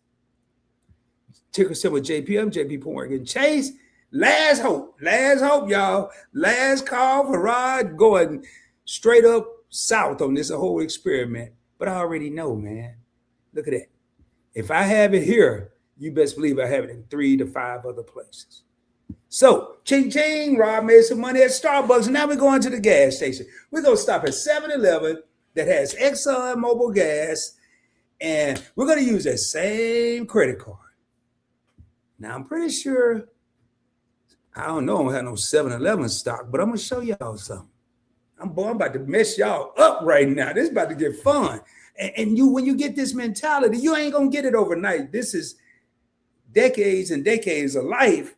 Ticker symbol JPM, JP Morgan Chase. Last hope, y'all. Last call for Rod going straight up south on this whole experiment. But I already know, man. Look at that. If I have it here, you best believe I have it in 3 to 5 other places. So, ching ching, Rob made some money at Starbucks. Now we're going to the gas station. We're going to stop at 7-Eleven that has Exxon Mobil gas, and we're going to use that same credit card. Now, I'm pretty sure, I don't know, I don't have no 7-Eleven stock, but I'm going to show y'all something. I'm about to mess y'all up right now. This is about to get fun. And you, when you get this mentality, you ain't going to get it overnight. This is decades and decades of life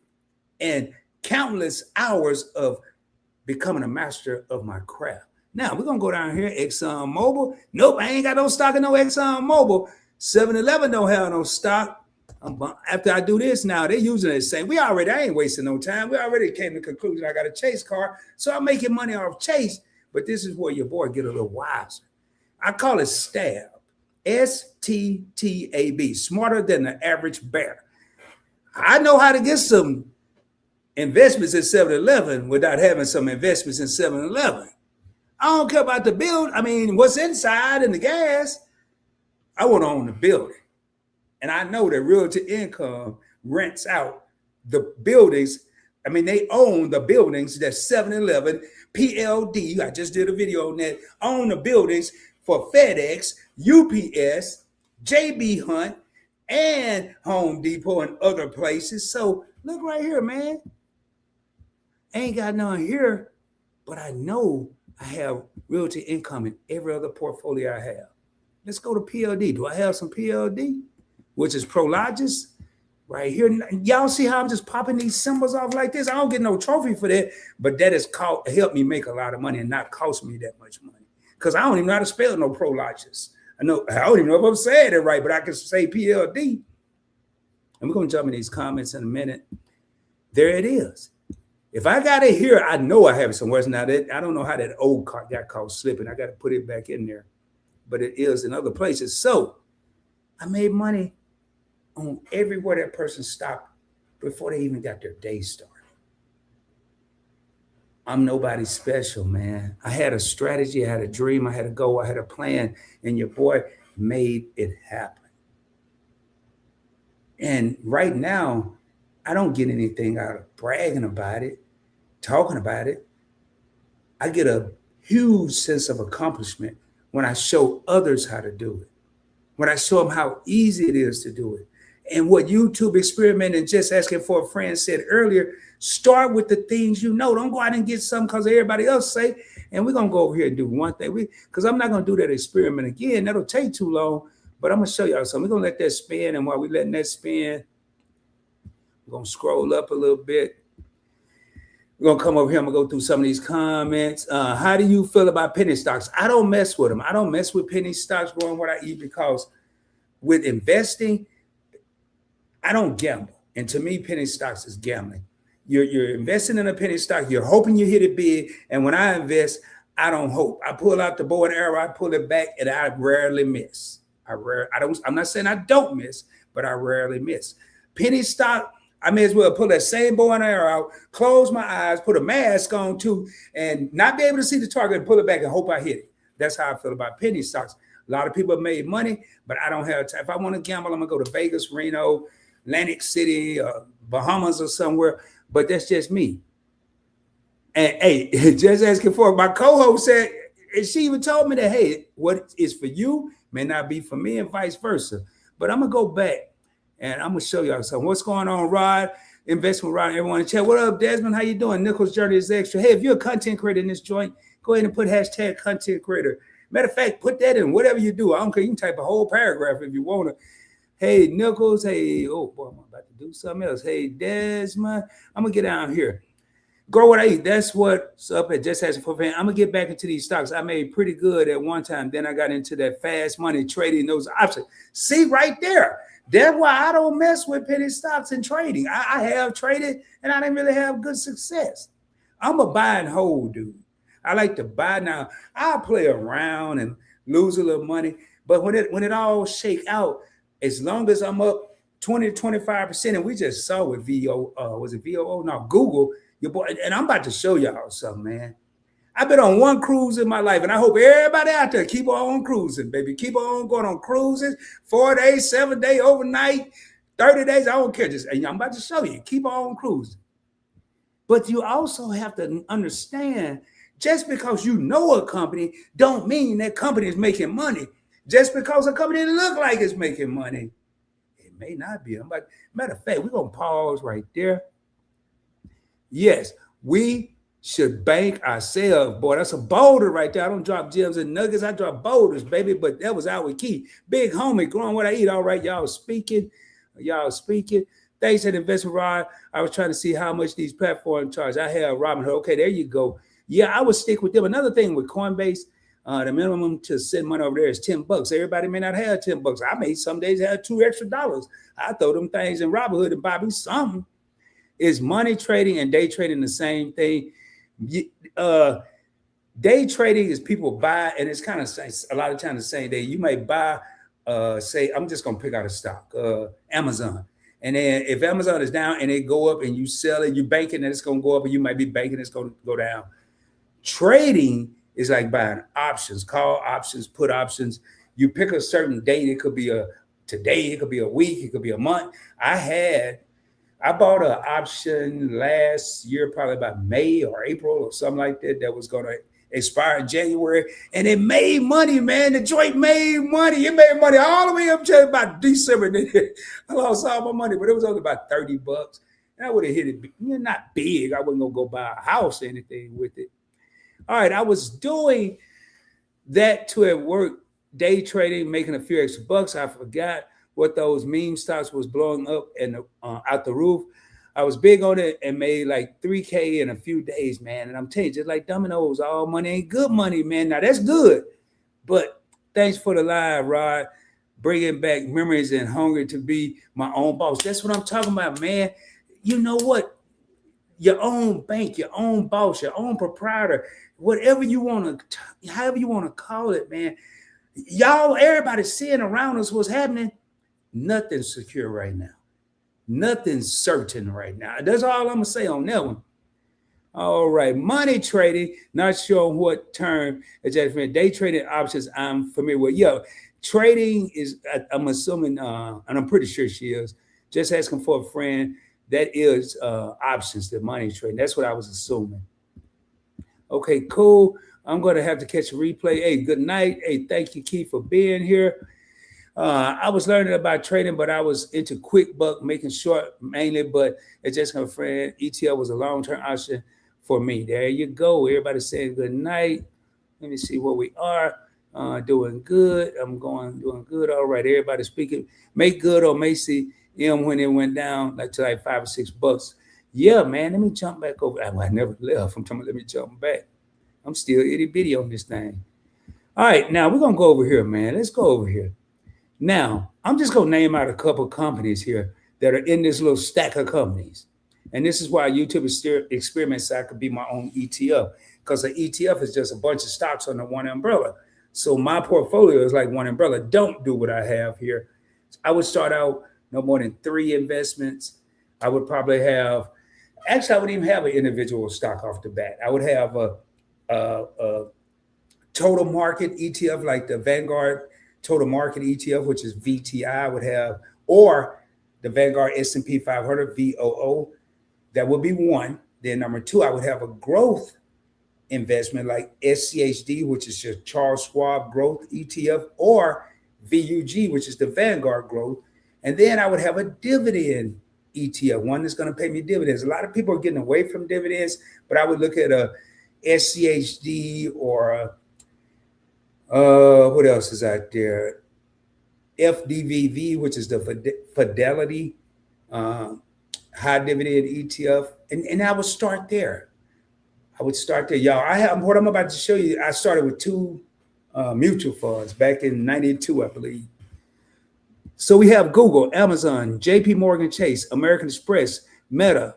and countless hours of becoming a master of my craft. Now, we're going to go down here, Exxon Mobil. Nope, I ain't got no stock in no Exxon Mobil. 7-Eleven don't have no stock. After I do this now, they're using it the same. I ain't wasting no time. We already came to the conclusion I got a Chase card, so I'm making money off Chase. But this is where your boy get a little wiser. I call it STAB, STTAB, smarter than the average bear. I know how to get some investments in 7-Eleven without having some investments in 7-Eleven. I don't care about the build. I mean, what's inside and the gas. I want to own the building. And I know that Realty Income rents out the buildings. I mean, they own the buildings that 7-Eleven, PLD, I just did a video on that, own the buildings for FedEx, UPS, JB Hunt, and Home Depot and other places. So look right here, man. Ain't got none here, but I know I have Realty Income in every other portfolio I have. Let's go to PLD. Do I have some PLD? Which is Prologis, right here. Y'all see how I'm just popping these symbols off like this? I don't get no trophy for that, but that has helped me make a lot of money and not cost me that much money. Because I don't even know how to spell no Prologis. I don't even know if I'm saying it right, but I can say PLD. And we're going to jump in these comments in a minute. There it is. If I got it here, I know I have it somewhere. Now, I don't know how that old card got caught slipping. I got to put it back in there. But it is in other places. So I made money on everywhere that person stopped before they even got their day started. I'm nobody special, man. I had a strategy, I had a dream, I had a goal, I had a plan, and your boy made it happen. And right now, I don't get anything out of bragging about it, talking about it. I get a huge sense of accomplishment when I show others how to do it, when I show them how easy it is to do it. And what YouTube experiment and just asking for a friend said earlier, start with the things you know. Don't go out and get something because everybody else say. And we're gonna go over here and do one thing. Because I'm not gonna do that experiment again. That'll take too long. But I'm gonna show y'all something. We're gonna let that spin, and while we're letting that spin, we're gonna scroll up a little bit. We're gonna come over here. I'm gonna go through some of these comments. How do you feel about penny stocks? I don't mess with them. I don't mess with penny stocks growing what I eat because with investing, I don't gamble. And to me, penny stocks is gambling. You're investing in a penny stock, you're hoping you hit it big. And when I invest, I don't hope. I pull out the bow and arrow, I pull it back, and I rarely miss. I'm not saying I don't miss, but I rarely miss. Penny stock, I may as well pull that same bow and arrow out, close my eyes, put a mask on too, and not be able to see the target and pull it back and hope I hit it. That's how I feel about penny stocks. A lot of people have made money, but I don't have time. If I want to gamble, I'm gonna go to Vegas, Reno, Atlantic City, Bahamas, or somewhere. But that's just me. And hey, just asking for my co-host said, and she even told me that, hey, what is for you may not be for me, and vice versa. But I'm gonna go back and I'm gonna show y'all something. What's going on, Rod? Investment Rod, everyone in chat. What up, Desmond? How you doing? Nichols Journey is extra. Hey, if you're a content creator in this joint, go ahead and put hashtag content creator. Matter of fact, put that in whatever you do. I don't care. You can type a whole paragraph if you want to. Hey, Nichols. Hey, oh boy, I'm about to do something else. Hey, Desmond. I'm gonna get down here. Grow what I eat. That's what's up at Just Asking for Fan. I'm gonna get back into these stocks. I made pretty good at one time. Then I got into that fast money trading those options. See right there. That's why I don't mess with penny stocks and trading. I have traded and I didn't really have good success. I'm a buy and hold dude. I like to buy now. I'll play around and lose a little money, but when it all shake out, as long as I'm up 20 to 25%, and we just saw with was it VOO? No, Google, your boy, and I'm about to show y'all something, man. I've been on one cruise in my life, and I hope everybody out there keep on cruising, baby. Keep on going on cruises, 4 days, 7 days, overnight, 30 days, I don't care. Just, I'm about to show you, keep on cruising. But you also have to understand, just because you know a company don't mean that company is making money. Just because a company look like it's making money, it may not be. Matter of fact, we're going to pause right there. Yes, we should bank ourselves. Boy, that's a boulder right there. I don't drop gems and nuggets. I drop boulders, baby. But that was our key. Big homie, growing what I eat. All right, y'all speaking. Thanks to the investment Rod. I was trying to see how much these platforms charge. I have Robinhood. Okay, there you go. Yeah, I would stick with them. Another thing with Coinbase, the minimum to send money over there is $10. Everybody may not have $10. I may some days have $2 extra. I throw them things in Robinhood and buy me something. Is money trading and day trading the same thing? Day trading is people buy, and it's kind of a lot of times the same day. You may buy, say, I'm just gonna pick out a stock, Amazon. And then if Amazon is down and it go up and you sell it, you banking that it's gonna go up, and you might be banking it's gonna go down. Trading is like buying options, call options, put options. You pick a certain date. It could be today, it could be a week, it could be a month. I bought an option last year, probably about May or April or something like that was going to expire in January. And it made money, man. The joint made money. It made money all the way up to about December. I lost all my money, but it was only about $30. And I would have hit it, not big. I wasn't going to go buy a house or anything with it. All right, I was doing that too at work, day trading, making a few extra bucks. I forgot what those meme stocks was blowing up and out the roof. I was big on it and made like $3K in a few days, man. And I'm telling you, just like dominoes, all money ain't good money, man. Now that's good. But thanks for the live, Rod. Bringing back memories and hungry to be my own boss. That's what I'm talking about, man. You know what? Your own bank, your own boss, your own proprietor, whatever you want to, however you want to call it, man. Y'all, everybody seeing around us what's happening. Nothing's secure right now. Nothing's certain right now. That's all I'm going to say on that one. All right. Money trading, not sure what term. Day trading options I'm familiar with. Yeah, trading is, I'm assuming, and I'm pretty sure she is, just asking for a friend. That is options, the money trading. That's what I was assuming. Okay, cool. I'm going to have to catch a replay. Hey, good night. Hey, thank you, Keith, for being here. I was learning about trading, but I was into quick buck, making short mainly. But it's just my friend, ETL was a long term option for me. There you go. Everybody saying good night. Let me see where we are. Doing good. I'm doing good. All right. Everybody speaking. Make good on Macy M when it went down like to like $5 or $6. Yeah, man. Let me jump back over. I never left. I'm talking about let me jump back. I'm still itty bitty on this thing. All right, now we're gonna go over here, man. Let's go over here. Now, I'm just gonna name out a couple companies here that are in this little stack of companies. And this is why YouTube experiments so I could be my own ETF. Because the ETF is just a bunch of stocks under one umbrella. So my portfolio is like one umbrella. Don't do what I have here. I would start out no more than 3 investments. I would probably have, actually, I wouldn't even have an individual stock off the bat. I would have a total market ETF like the Vanguard Total Market ETF, which is VTI, would have, or the Vanguard S&P 500 VOO. That would be one. Then number 2, I would have a growth investment like SCHD, which is just Charles Schwab Growth ETF, or VUG, which is the Vanguard Growth. And then I would have a dividend ETF, one that's going to pay me dividends. A lot of people are getting away from dividends, but I would look at a SCHD or what else is out there? FDVV, which is the Fidelity high dividend ETF, and I would start there. I would start there, y'all. I have what I'm about to show you. I started with 2 mutual funds back in '92, I believe. So we have Google, Amazon, J.P. Morgan Chase, American Express, Meta.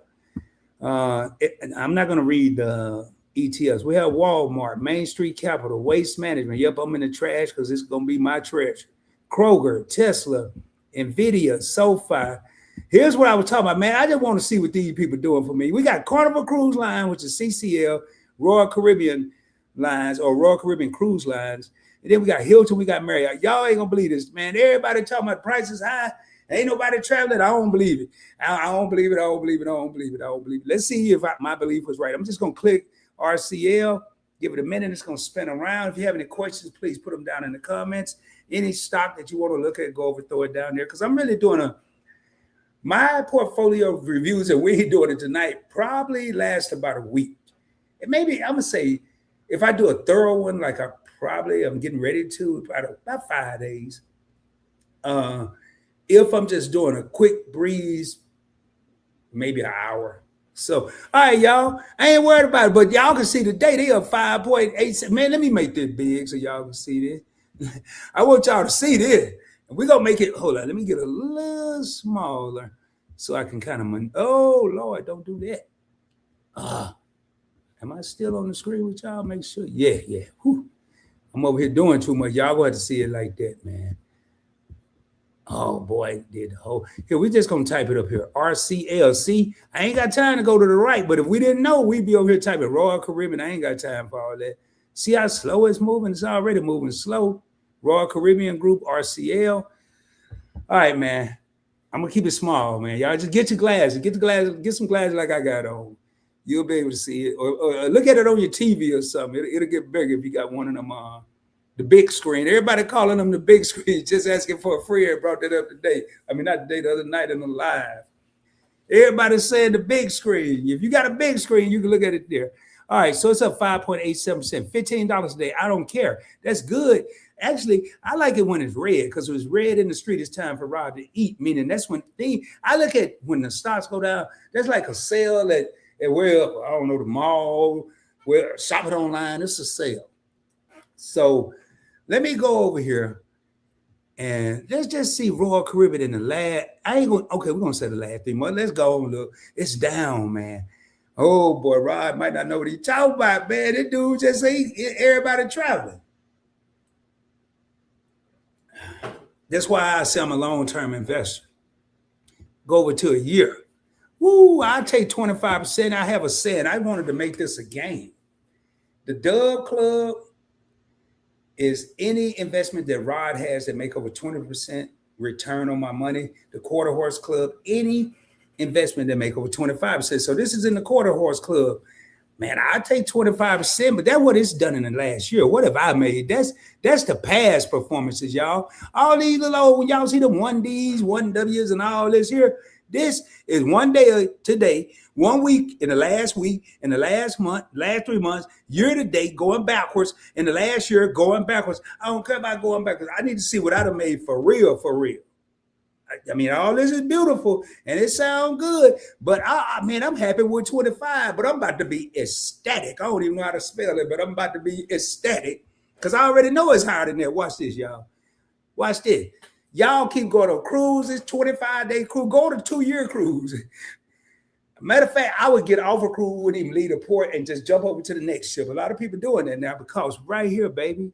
I'm not going to read the ETFs. We have Walmart, Main Street Capital, Waste Management. Yep, I'm in the trash because it's going to be my trash. Kroger, Tesla, Nvidia, SoFi. Here's what I was talking about, man. I just want to see what these people are doing for me. We got Carnival Cruise Line, which is CCL, Royal Caribbean Lines or Royal Caribbean Cruise Lines. And then we got Hilton, we got Marriott. Y'all ain't gonna believe this, man. Everybody talking about prices high. Ain't nobody traveling. I don't believe it. I don't believe it. I don't believe it. I don't believe it. I don't believe it. Let's see if my belief was right. I'm just gonna click RCL. Give it a minute. It's gonna spin around. If you have any questions, please put them down in the comments. Any stock that you want to look at, go over, throw it down there. Because I'm really doing my portfolio reviews, and we ain't doing it tonight, probably last about a week. And maybe I'm gonna say, if I do a thorough one, like I'm getting ready to, about 5 days. If I'm just doing a quick breeze, maybe an hour. So, all right, y'all. I ain't worried about it, but y'all can see today they are 5.8. Man, let me make this big so y'all can see this. I want y'all to see this. And we're gonna make it. Hold on, let me get a little smaller so I can kind of. Oh Lord, don't do that. Am I still on the screen with y'all? Make sure. Yeah. Whew. I'm over here doing too much. Y'all going to see it like that, man. Oh boy, did the whole. Here, we just gonna type it up here. RCLC. I ain't got time to go to the right, but if we didn't know, we'd be over here typing Royal Caribbean. I ain't got time for all that. See how slow it's moving? It's already moving slow. Royal Caribbean Group, RCL. All right, man. I'm gonna keep it small, man. Y'all just get your glasses. Get some glasses like I got on. You'll be able to see it. Or look at it on your TV or something. It'll get bigger if you got one of them the big screen. Everybody calling them the big screen, just asking for a free. I brought that up today. I mean, not today, the other night in the live. Everybody's saying the big screen. If you got a big screen, you can look at it there. All right, so it's up 5.87%, $15 a day. I don't care. That's good. Actually, I like it when it's red because it was red in the street. It's time for Rob to eat. Meaning that's when I look at when the stocks go down. That's like a sale at where I don't know the mall, where shop it online. It's a sale. So let me go over here and let's just see Royal Caribbean in the last. Okay, we're gonna say the last 3 months. Let's go and look. It's down, man. Oh boy, Rod might not know what he's talking about, man. This dude just say everybody traveling. That's why I say I'm a long-term investor. Go over to a year. Woo, I'll take 25%. I have a saying. I wanted to make this a game. The Dub Club is any investment that Rod has that make over 20% return on my money. The Quarter Horse Club, any investment that make over 25%. So this is in the quarter horse club. Man, I take 25%, but that's what it's done in the last year. What have I made? That's the past performances, y'all. All these little old, when y'all see the 1Ds, 1Ws, and all this here, this is one day today, 1 week, in the last week, in the last month, last 3 months, year to date, going backwards, in the last year, going backwards. I don't care about going backwards. I need to see what I done made for real, for real. I mean, all this is beautiful and it sounds good, but I'm happy with 25, but I'm about to be ecstatic. I don't even know how to spell it, but I'm about to be ecstatic because I already know it's higher than that. Watch this, y'all. Watch this. Y'all keep going on cruises, 25-day cruise, go to 2-year cruise. Matter of fact, I would get off a cruise, wouldn't even leave the port and just jump over to the next ship. A lot of people doing that now because right here, baby,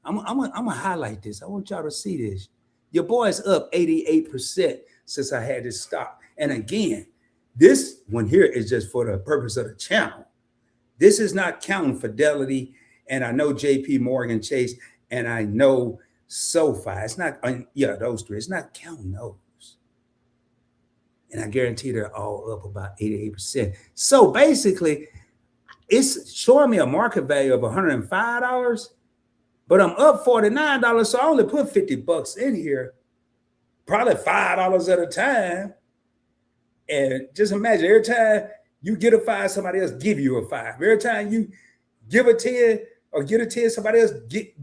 I'm gonna highlight this. I want y'all to see this. Your boy's up 88% since I had this stock. And again, this one here is just for the purpose of the channel. This is not counting Fidelity, and I know JP Morgan Chase, and I know SoFi. It's not, those three. It's not counting those. And I guarantee they're all up about 88%. So basically, it's showing me a market value of $105. But I'm up $49, so I only put $50 in here, probably $5 at a time. And just imagine every time you get a 5, somebody else give you a 5. Every time you give a 10 or get a 10, somebody else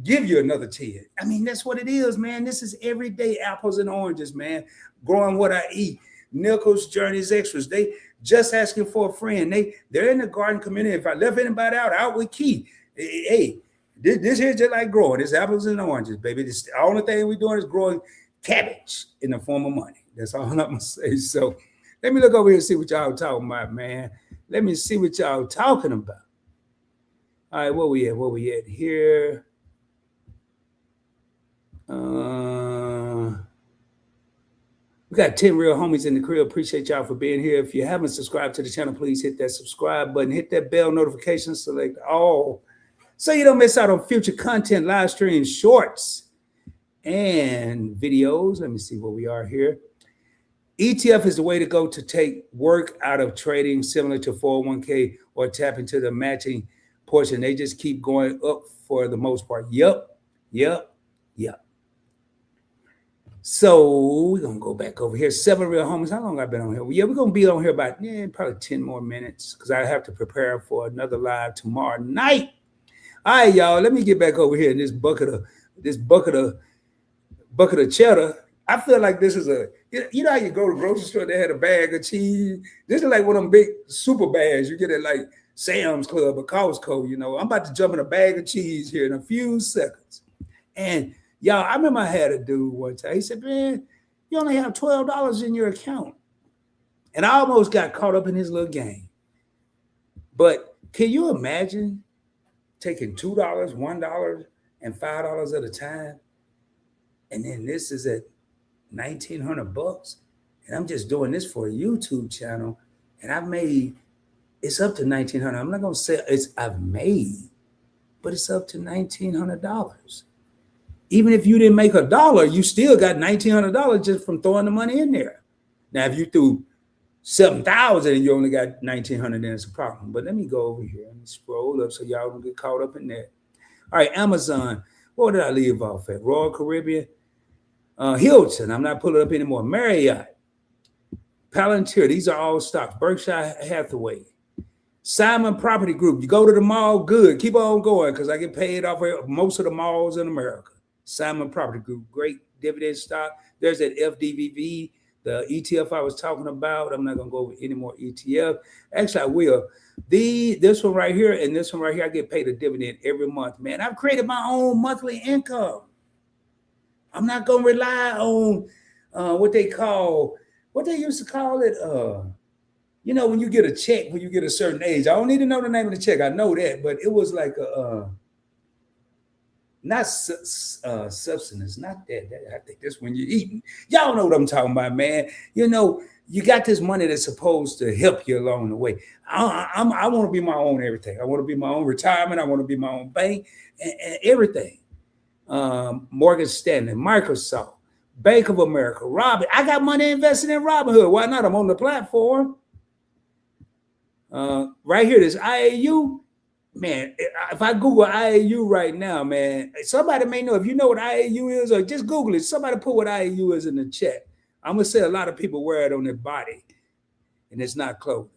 give you another 10. I mean, that's what it is, man. This is everyday apples and oranges, man. Growing what I eat. Nichols, Journeys, Extras. They just asking for a friend. They're in the garden community. If I left anybody out with Key. Hey. This here just like growing. It's apples and oranges, baby. This, the only thing we're doing is growing cabbage in the form of money. That's all I'm going to say. So let me look over here and see what y'all talking about, man. Let me see what y'all talking about. All right, where we at here? We got 10 real homies in the crib. Appreciate y'all for being here. If you haven't subscribed to the channel, please hit that subscribe button. Hit that bell notification. Select all, so you don't miss out on future content, live streams, shorts, and videos. Let me see where we are here. ETF is the way to go to take work out of trading, similar to 401k, or tap into the matching portion. They just keep going up for the most part. Yep. So we're going to go back over here. 7 real homies. How long have I been on here? Well, yeah, we're going to be on here about probably 10 more minutes because I have to prepare for another live tomorrow night. All right, y'all, let me get back over here in this bucket of cheddar. I feel like this is you know how you go to the grocery store, they had a bag of cheese. This is like one of them big super bags you get at like Sam's Club or Costco. I'm about to jump in a bag of cheese here in a few seconds. And y'all, I remember I had a dude one time. He said, man, you only have $12 in your account. And I almost got caught up in his little game. But can you imagine taking $2, $1, and $5 at a time? And then this is at $1,900. And I'm just doing this for a YouTube channel. And it's up to $1,900. I'm not going to say I've made, but it's up to $1,900. Even if you didn't make $1, you still got $1,900 just from throwing the money in there. Now, if you threw 7,000 and you only got 1,900, then it's a problem. But let me go over here and scroll up so y'all don't get caught up in that. All right, Amazon. What did I leave off at? Royal Caribbean, Hilton. I'm not pulling up anymore. Marriott, Palantir. These are all stocks. Berkshire Hathaway, Simon Property Group. You go to the mall, good. Keep on going because I get paid off of most of the malls in America. Simon Property Group, great dividend stock. There's that FDVV. The ETF I was talking about. I'm not going to go over any more ETF. Actually, I will. This one right here and this one right here, I get paid a dividend every month, man. I've created my own monthly income. I'm not going to rely on what they used to call it. When you get a check, when you get a certain age. I don't need to know the name of the check. I know that, but it was like not substance, not that. I think that's when you're eating. Y'all know what I'm talking about, man. You got this money that's supposed to help you along the way. I want to be my own everything. I want to be my own retirement. I want to be my own bank and everything. Morgan Stanley, Microsoft, Bank of America, Robin. I got money invested in Robinhood. Why not? I'm on the platform. Right here, this IAU. Man, if I Google IAU right now, man, somebody may know. If you know what IAU is, or just Google it. Somebody put what IAU is in the chat. I'm gonna say a lot of people wear it on their body, and it's not clothing.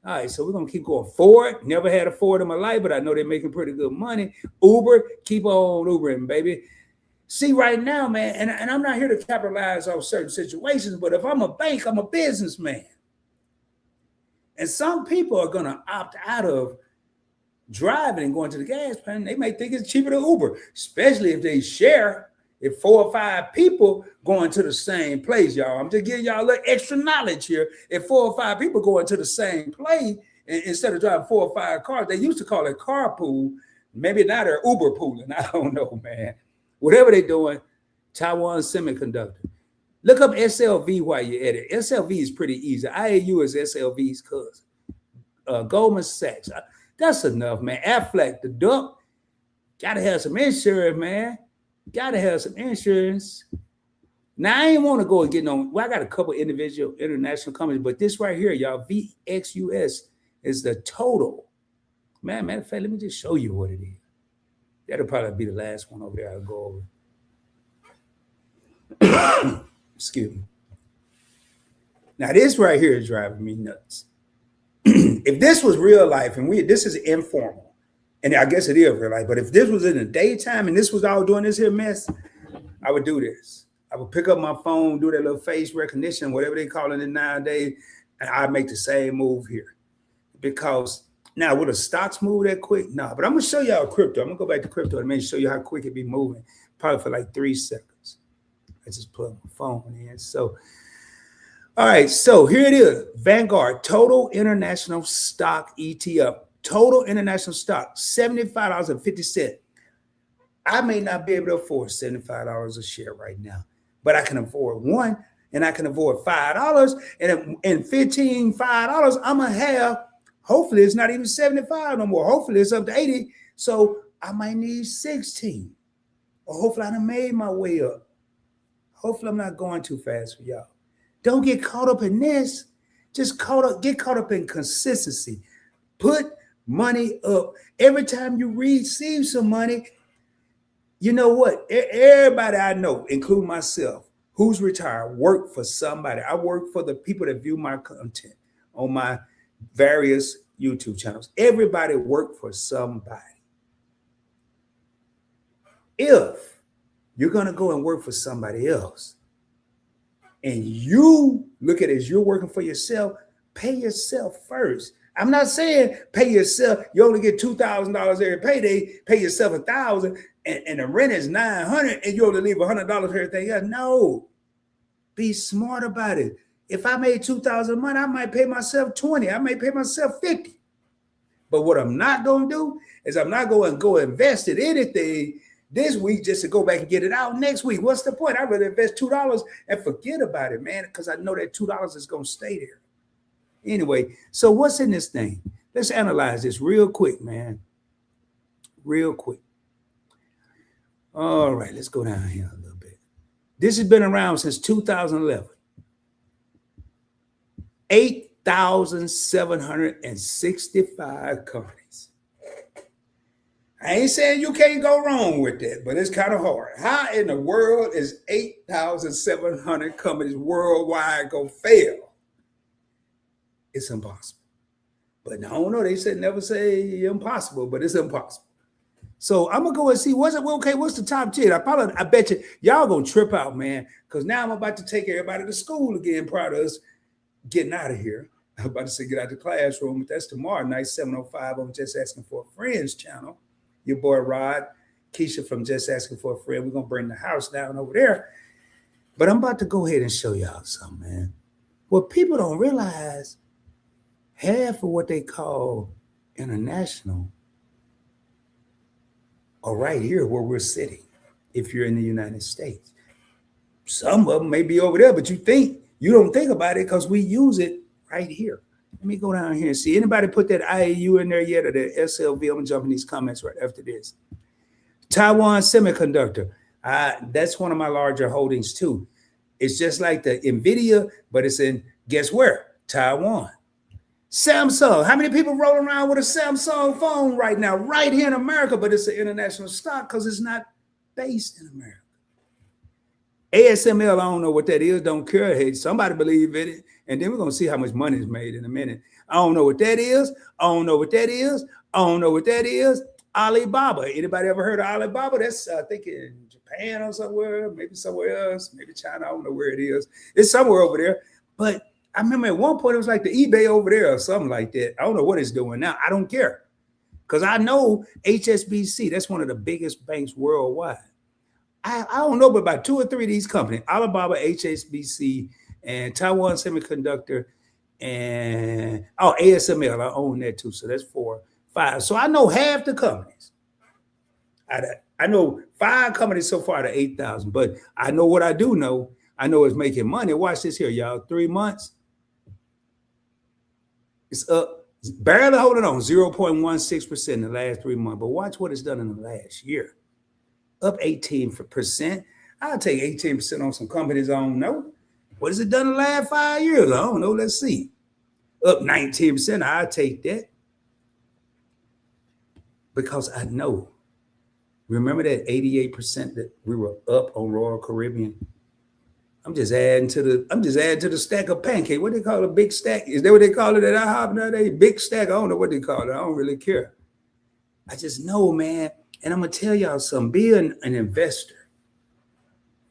All right, so we're gonna keep going. Ford, never had a Ford in my life, but I know they're making pretty good money. Uber, keep on Ubering, baby. See, right now, man, and I'm not here to capitalize on certain situations, but if I'm a bank, I'm a businessman. And some people are gonna opt out of driving and going to the gas pump. They may think it's cheaper to Uber, especially if they share. If 4 or 5 people going to the same place, y'all. I'm just giving y'all a little extra knowledge here. If 4 or 5 people going to the same place, instead of driving 4 or 5 cars, they used to call it carpool. Maybe now they're Uber pooling. I don't know, man. Whatever they're doing, Taiwan Semiconductor. Look up SLV while you're at it. SLV is pretty easy. IAU is SLV's cousin. Goldman Sachs. That's enough, man. Aflac, the duck. Gotta have some insurance, man. Gotta have some insurance. Now, I ain't want to go and get on. Well, I got a couple individual international companies, but this right here, y'all, VXUS is the total. Man, matter of fact, let me just show you what it is. That'll probably be the last one over there I'll go over. Excuse me. Now, this right here is driving me nuts. If this was real life, and this is informal, and I guess it is real life, but if this was in the daytime and this was all doing this here mess, I would do this. I would pick up my phone, do that little face recognition, whatever they call it nowadays, and I'd make the same move here. Because now, would the stocks move that quick? No, but I'm going to show y'all crypto. I'm going to go back to crypto and maybe show you how quick it be moving, probably for like 3 seconds. I just plug my phone in. So, all right, so here it is. Vanguard, Total International Stock ETF. Total International Stock, $75.50. I may not be able to afford $75 a share right now, but I can afford one, and I can afford $5. And in $5, I'm going to have, hopefully it's not even 75 no more. Hopefully it's up to 80. So I might need 16. Or hopefully I done made my way up. Hopefully I'm not going too fast for y'all. Don't get caught up in this. Just get caught up in consistency. Put money up. Every time you receive some money, you know what? Everybody I know, including myself, who's retired, work for somebody. I work for the people that view my content on my various YouTube channels. Everybody work for somebody. If you're going to go and work for somebody else, and you look at it as you're working for yourself, pay yourself first. I'm not saying pay yourself. You only get $2,000 every payday. Pay yourself $1,000, and the rent is $900, and you only leave $100 for everything else. No, be smart about it. If I made $2,000 a month, I might pay myself $20. I may pay myself $50. But what I'm not going to do is I'm not going to go invest in anything this week just to go back and get it out next week. What's the point? I'd rather invest $2 and forget about it, man, because I know that $2 is going to stay there. Anyway, so what's in this thing? Let's analyze this real quick, man. Real quick. All right, let's go down here a little bit. This has been around since 2011. 8,765 companies. I ain't saying you can't go wrong with that, but it's kind of hard. How in the world is 8,700 companies worldwide going to fail? It's impossible. But I don't know. They said never say impossible, but it's impossible. So I'm going to go and see what's the top 10? I bet you y'all going to trip out, man, because now I'm about to take everybody to school again prior to us getting out of here. I'm about to say get out the classroom, but that's tomorrow night, 7:05 on Just Asking for a Friend's channel. Your boy Rod, Keisha from Just Asking for a Friend. We're going to bring the house down over there. But I'm about to go ahead and show y'all something, man. What people don't realize, half of what they call international are right here where we're sitting, if you're in the United States. Some of them may be over there, but you don't think about it because we use it right here. Let me go down here and see. Anybody put that IAU in there yet or the SLV? I'm going to jump in these comments right after this. Taiwan Semiconductor. That's one of my larger holdings too. It's just like the Nvidia, but it's in, guess where? Taiwan. Samsung. How many people roll around with a Samsung phone right now, right here in America? But it's an international stock because it's not based in America. ASML, I don't know what that is. Don't care. Hey, somebody believe in it. And then we're going to see how much money is made in a minute. I don't know what that is. I don't know what that is. I don't know what that is. Alibaba. Anybody ever heard of Alibaba? That's, I think, in Japan or somewhere, maybe somewhere else, maybe China. I don't know where it is. It's somewhere over there. But I remember at one point it was like the eBay over there or something like that. I don't know what it's doing now. I don't care. Because I know HSBC, that's one of the biggest banks worldwide. I don't know, but about 2 or 3 of these companies, Alibaba, HSBC, and Taiwan Semiconductor, and ASML, I own that too. So that's 4, 5. So I know half the companies. I know 5 companies so far out of 8,000, but I know what I do know. I know it's making money. Watch this here, y'all. 3 months. It's up, barely holding on, 0.16% in the last 3 months. But watch what it's done in the last year. Up 18%. I'll take 18% on some companies I don't know. What has it done in the last 5 years? I don't know. Let's see. Up 19%. I'll take that. Because I know. Remember that 88% that we were up on Royal Caribbean? I'm just adding to the stack of pancake. What they call a big stack? Is that what they call it at IHOP nowadays? Big stack. I don't know what they call it. I don't really care. I just know, man. And I'm gonna tell y'all something. Being an investor,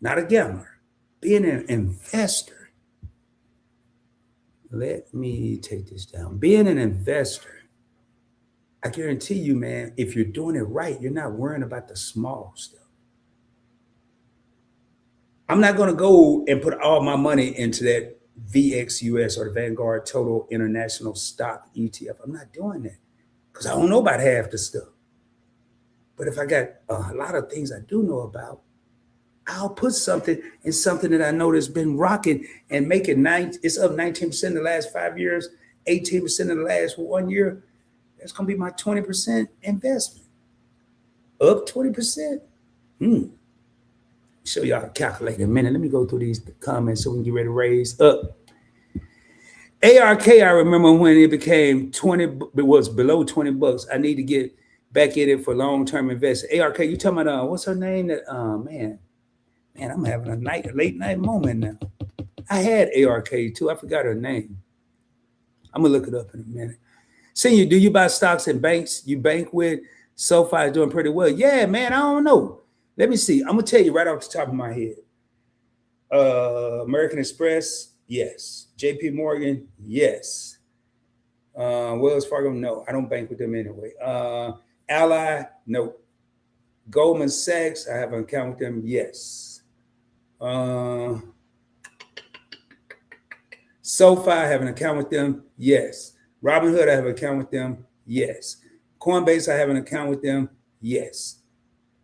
not a gambler, being an investor. Let me take this down. Being an investor, I guarantee you, man, if you're doing it right, you're not worrying about the small stuff. I'm not going to go and put all my money into that VXUS or the Vanguard Total International Stock ETF. I'm not doing that because I don't know about half the stuff. But if I got a lot of things I do know about, I'll put something in something that I know that's been rocking and making it's up 19% in the last 5 years, 18% in the last 1 year. That's going to be my 20% investment. Up 20%. Show y'all a calculator in a minute. Let me go through these comments so we can get ready to raise up. ARK, I remember when it became 20, it was below $20. I need to get back in it for long-term investment. ARK, you talking about what's her name? That man, I'm having a late night moment now. I had ARK too. I forgot her name. I'm gonna look it up in a minute. Senior, do you buy stocks in banks you bank with? SoFi is doing pretty well. Yeah, man, I don't know. Let me see. I'm gonna tell you right off the top of my head. American Express, yes. JP Morgan, yes. Wells Fargo, no. I don't bank with them anyway. Ally, no. Goldman Sachs, I have an account with them, yes. SoFi, I have an account with them, yes. Robinhood, I have an account with them, yes. Coinbase, I have an account with them, yes.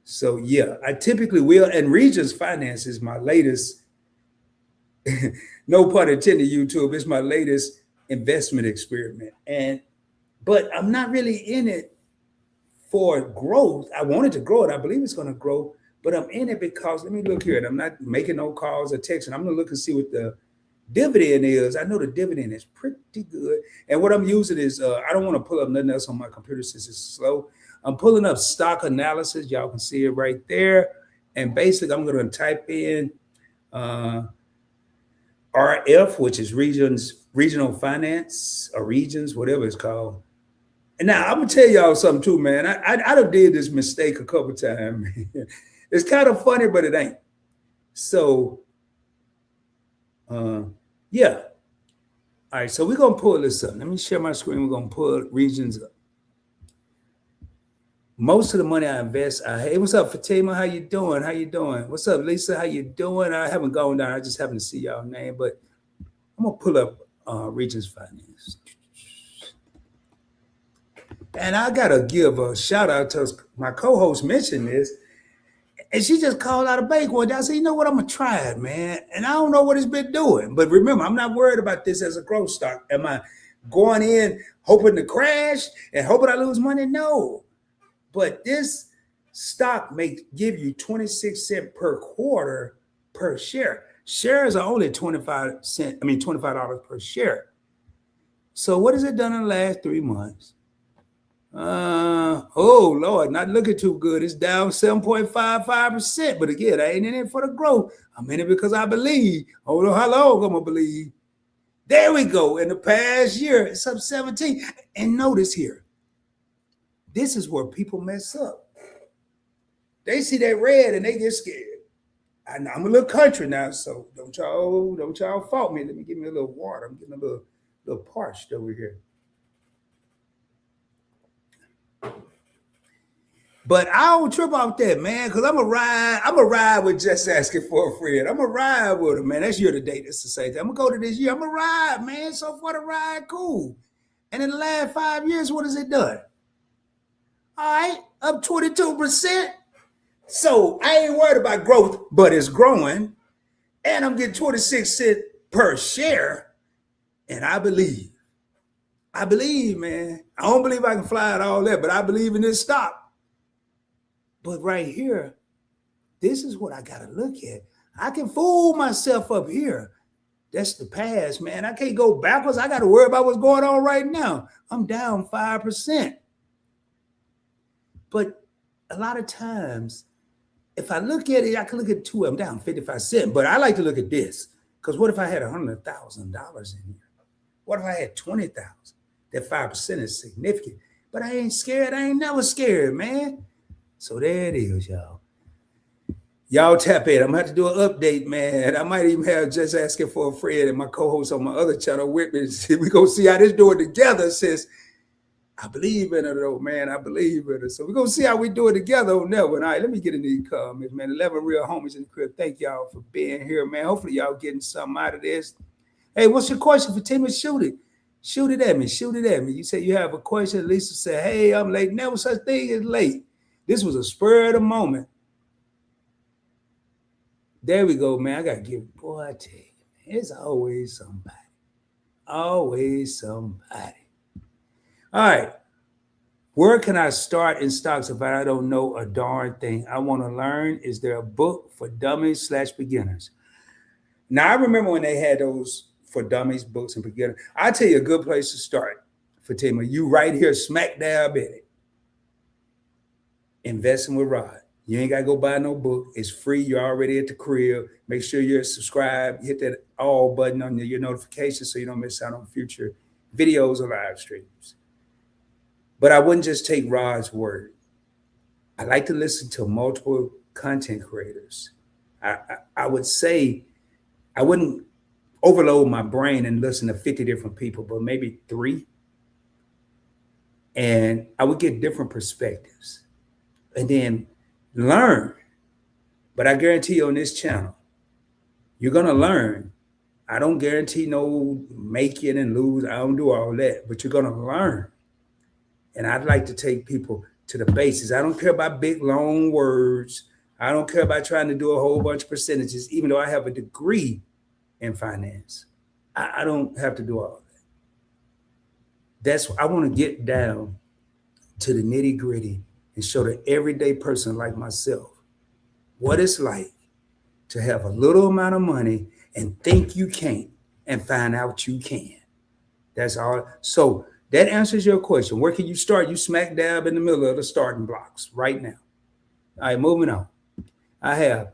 So yeah, I typically will. And Regions Finance is my latest, no pun intended, YouTube. It's my latest investment experiment. But I'm not really in it for growth. I wanted to grow it. I believe it's going to grow, but I'm in it because, let me look here. I'm not making no calls or texting. I'm going to look and see what the dividend is. I know the dividend is pretty good. And what I'm using is, I don't want to pull up nothing else on my computer since it's slow. I'm pulling up stock analysis. Y'all can see it right there. And basically, I'm going to type in RF, which is regional finance or regions, whatever it's called. And now I'm going to tell y'all something too, man. I done did this mistake a couple times. It's kind of funny, but it ain't. So, yeah. All right, so we're going to pull this up. Let me share my screen. We're going to pull regions up. Most of the money I invest, hey, what's up, Fatima? How you doing? How you doing? What's up, Lisa? How you doing? I haven't gone down. I just happen to see y'all name, but I'm gonna pull up Regions Finance. And I gotta give a shout out to my co-host mentioned this, and she just called out a bank one day. I said, you know what? I'm gonna try it, man. And I don't know what it's been doing, but remember, I'm not worried about this as a growth stock. Am I going in hoping to crash and hoping I lose money? No. But this stock may give you 26 cents per quarter per share. Shares are only 25 cents, I mean $25 per share. So what has it done in the last 3 months? Oh Lord, not looking too good. It's down 7.55%. But again, I ain't in it for the growth. I'm in it because I believe. I don't know how long I'm gonna believe. There we go. In the past year, it's up 17. And notice here, this is where people mess up. They see that red and they get scared. I'm a little country now, so don't y'all fault me. Let me give me a little water. I'm getting a little parched over here. But I don't trip off that, man, because I'm a ride with just asking for a friend. I'm a ride with him, man. That's year to date. That's the same thing. I'm gonna go to this year. I'm a ride, man. So far the ride, cool. And in the last 5 years, what has it done? All right, up 22%. So I ain't worried about growth, but it's growing. And I'm getting 26 cents per share. And I believe, man. I don't believe I can fly at all that, but I believe in this stock. But right here, this is what I got to look at. I can fool myself up here. That's the past, man. I can't go backwards. I got to worry about what's going on right now. I'm down 5%. But a lot of times, if I look at it, I can look at two of them down 55 cents. But I like to look at this. Because what if I had $100,000 in here? What if I had 20,000? That 5% is significant. But I ain't scared. I ain't never scared, man. So there it is, y'all. Y'all tap in. I'm gonna have to do an update, man. I might even have just asking for a friend and my co-host on my other channel with me. We gonna see how this doing together. Since I believe in it, though, man. I believe in it. So we're gonna see how we do it together on that one. All right, let me get in these comments, man. 11 real homies in the crib. Thank y'all for being here, man. Hopefully y'all getting something out of this. Hey, what's your question for Tim? Shoot it. Shoot it at me. Shoot it at me. You say you have a question. Lisa said, hey, I'm late. Never such thing as late. This was a spur of the moment. There we go, man. I got to give, boy, I tell you, it's always somebody. Always somebody. All right. Where can I start in stocks if I don't know a darn thing? I want to learn. Is there a book for dummies/beginners? Now, I remember when they had those for dummies books and beginners. I'll tell you a good place to start, Fatima. You right here, smack dab in it. Investing with Rod. You ain't got to go buy no book. It's free. You're already at the crib. Make sure you're subscribed. Hit that all button on your notifications so you don't miss out on future videos or live streams. But I wouldn't just take Rod's word. I like to listen to multiple content creators. I would say I wouldn't overload my brain and listen to 50 different people, but maybe 3. And I would get different perspectives and then learn. But I guarantee you on this channel, you're going to learn. I don't guarantee no making and lose. I don't do all that, but you're going to learn. And I'd like to take people to the basics. I don't care about big, long words. I don't care about trying to do a whole bunch of percentages, even though I have a degree in finance. I don't have to do all that. I want to get down to the nitty gritty and show the everyday person like myself what it's like to have a little amount of money and think you can't and find out you can. That's all. So that answers your question. Where can you start? You smack dab in the middle of the starting blocks right now. All right, moving on. I have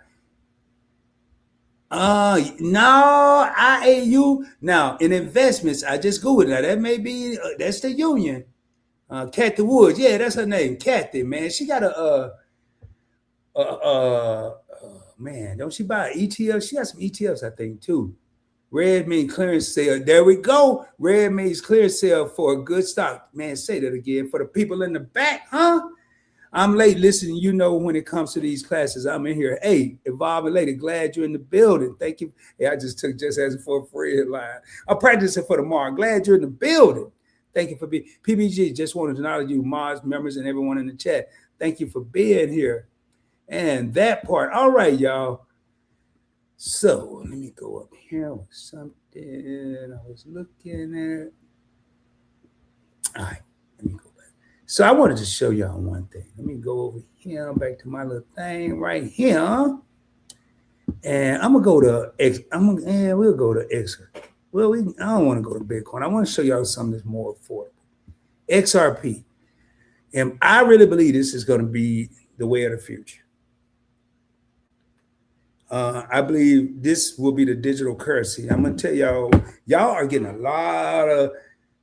no IAU. Now in investments, I just Googled that. That may be that's the union. Kathy Woods, yeah, that's her name. Kathy, man. She got man, don't she buy ETFs? She got some ETFs, I think, too. Red means clearance sale. There we go. Red means clearance sale for a good stock. Man, say that again. For the people in the back, huh? I'm late listening. You know, when it comes to these classes, I'm in here. Hey, Evolving Lady, glad you're in the building. Thank you. Hey, I just took just asking for a friend line. I'm practicing for tomorrow. Glad you're in the building. Thank you for being PBG. Just wanted to acknowledge you, mods, members, and everyone in the chat. Thank you for being here. And that part. All right, y'all. So let me go up here with something I was looking at. All right, let me go back. So I wanted to show y'all one thing. Let me go over here back to my little thing right here. And I'm gonna go to X. We'll go to X. Well, I don't want to go to Bitcoin. I want to show y'all something that's more affordable. XRP. And I really believe this is going to be the way of the future. I believe this will be the digital currency. I'm gonna tell y'all are getting a lot of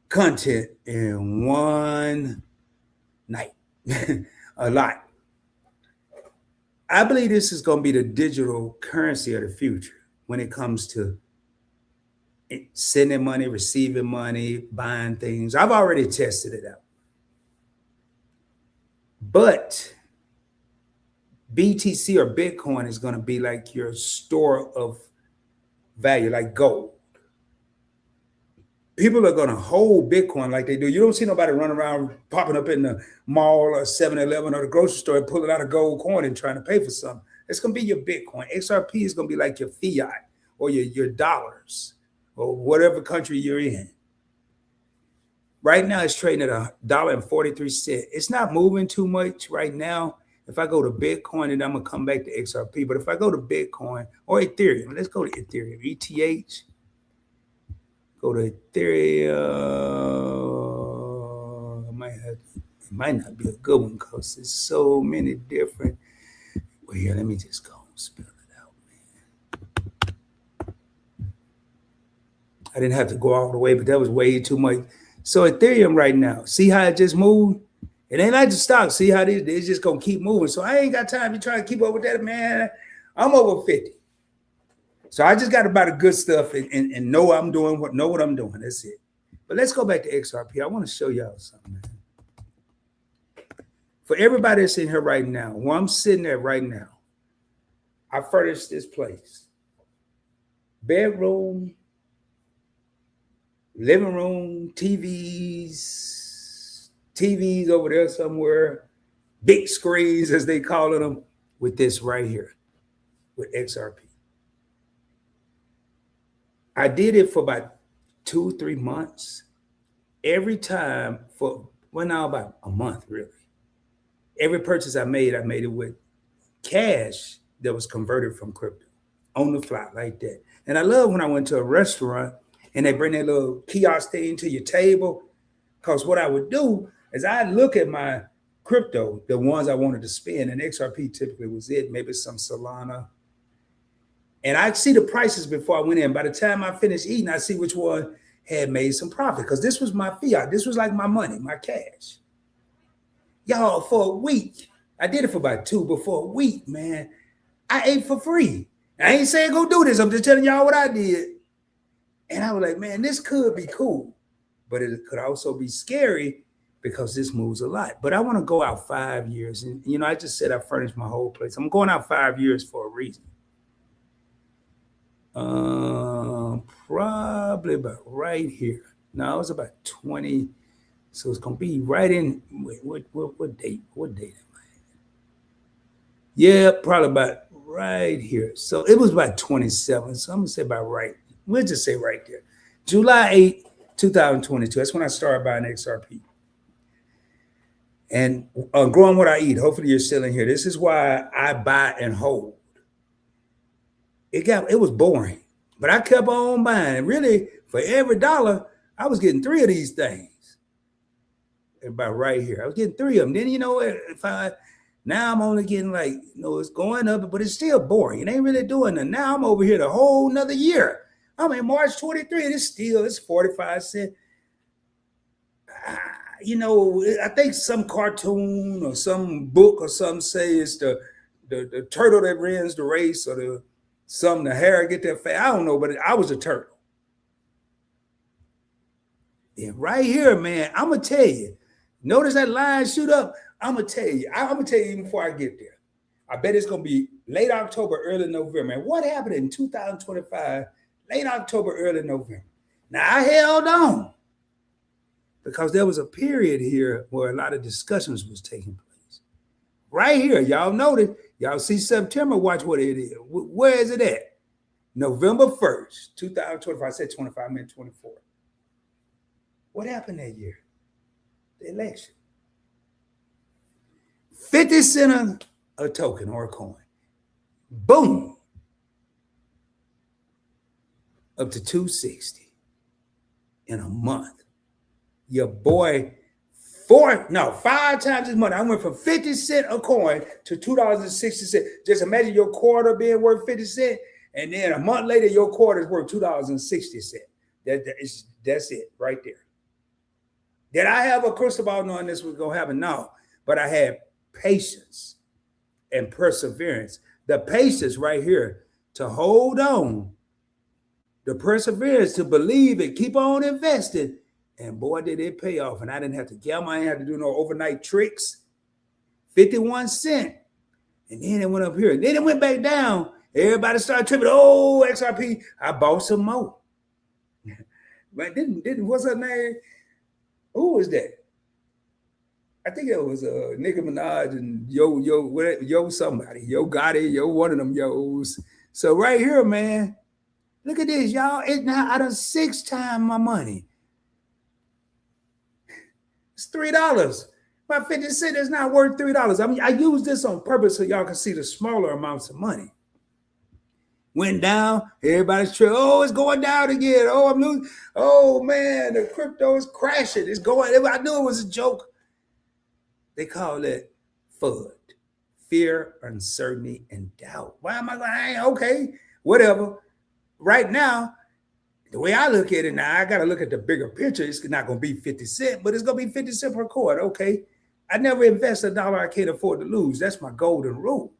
content in one night. A lot. I believe this is going to be the digital currency of the future when it comes to sending money, receiving money, buying things. I've already tested it out. But BTC or Bitcoin is going to be like your store of value, like gold. People are going to hold Bitcoin like they do. You don't see nobody running around popping up in the mall or 7-Eleven or the grocery store and pulling out a gold coin and trying to pay for something. It's going to be your Bitcoin. XRP is going to be like your fiat or your dollars or whatever country you're in. Right now, it's trading at $1.43. It's not moving too much right now. If I go to Bitcoin, then I'm going to come back to XRP. But if I go to Bitcoin or Ethereum, let's go to Ethereum, ETH. Go to Ethereum. It might not be a good one because there's so many different. Well, here, let me just go and spell it out, man. I didn't have to go all the way, but that was way too much. So Ethereum right now, see how it just moved? It ain't like the stock. See how it's just going to keep moving. So I ain't got time to try to keep up with that, man. I'm over 50. So I just got to buy the good stuff and know what I'm doing, know what I'm doing. That's it. But let's go back to XRP. I want to show y'all something, man. For everybody that's in here right now, where I'm sitting at right now, I furnished this place. Bedroom, living room, TVs over there somewhere, big screens as they call them, with this right here, with XRP. I did it for about 2-3 months. Every time now about a month, really. Every purchase I made it with cash that was converted from crypto on the fly like that. And I love when I went to a restaurant and they bring that little kiosk thing to your table. Because what I would do is I'd look at my crypto, the ones I wanted to spend, and XRP typically was it, maybe some Solana. And I'd see the prices before I went in. By the time I finished eating, I see which one had made some profit because this was my fiat. This was like my money, my cash. Y'all, for a week, I did it for about 2, but for a week, man, I ate for free. I ain't saying go do this. I'm just telling y'all what I did. And I was like, man, this could be cool, but it could also be scary because this moves a lot. But I want to go out 5 years. And, I just said I furnished my whole place. I'm going out 5 years for a reason. Probably about right here. No, it was about 20. So it's gonna be right in. What date? What date am I at? Yeah, probably about right here. So it was about 27. So I'm gonna say about right. We'll just say right there. July 8th, 2022. That's when I started buying XRP. And growing what I eat. Hopefully you're still in here. This is why I buy and hold. It was boring, but I kept on buying. And really, for every dollar, I was getting 3 of these things. About right here, I was getting 3 of them. Then now I'm only getting it's going up, but it's still boring. It ain't really doing nothing. Now I'm over here the whole another year. I'm in March 23, and it's 45 cents. I think some cartoon or some book or something say it's the turtle that wins the race or the hare get that fat. I don't know, but I was a turtle. And right here, man, I'm gonna tell you. Notice that line shoot up. I'm gonna tell you. I'm gonna tell you even before I get there. I bet it's gonna be late October, early November. And what happened in 2025? Late October, early November. Now I held on because there was a period here where a lot of discussions was taking place. Right here, y'all notice. Y'all see September. Watch what it is. Where is it at? November 1st, 2025. I said 25, I meant 24. What happened that year? The election. 50 cents a token or a coin. Boom. up to 260 in a month. Your boy, 5 times as much. I went from 50 cents a coin to $2.60. Just imagine your quarter being worth 50 cents, and then a month later, your quarter is worth $2.60. That's it right there. Did I have a crystal ball knowing this was gonna happen? No, but I had patience and perseverance. The patience right here to hold on, the perseverance to believe and keep on investing. And boy, did it pay off. And I didn't have to gamble. I didn't have to do no overnight tricks. 51 cents. And then it went up here. And then it went back down. Everybody started tripping. Oh, XRP. I bought some more. But didn't what's her name? Who was that? I think it was Nicki Minaj and yo somebody. Yo Gotti, yo one of them yos. So right here, man, look at this, y'all. It's now out of 6 times my money. It's $3. My 50 cents is not worth $3. I mean, I use this on purpose so y'all can see the smaller amounts of money. Went down, everybody's tripping. Oh, it's going down again. Oh, I'm losing. Oh man, the crypto is crashing. It's going. I knew it was a joke. They call it FUD. Fear, uncertainty, and doubt. Why am I going? Okay, whatever. Right now, the way I look at it now, I got to look at the bigger picture. It's not going to be 50 cents, but it's going to be 50 cents per coin. Okay. I never invest $1 I can't afford to lose. That's my golden rule.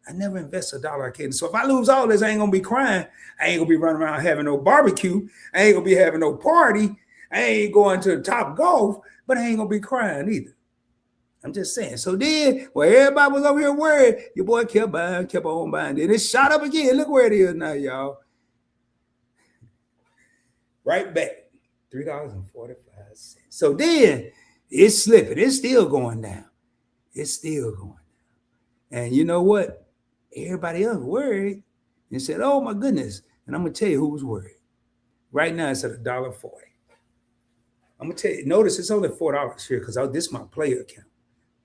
I never invest $1 I can't. So if I lose all this, I ain't going to be crying. I ain't going to be running around having no barbecue. I ain't going to be having no party. I ain't going to the Top Golf, but I ain't going to be crying either. I'm just saying. So then, well, everybody was over here worried. Your boy kept buying, kept on buying. Then it shot up again. Look where it is now, y'all. Right back, $3.45. So then it's slipping. It's still going down. It's still going down. And you know what? Everybody else worried and said, oh my goodness. And I'm going to tell you who was worried. Right now it's at $1.40. I'm going to tell you, notice it's only $4 here because this is my player account.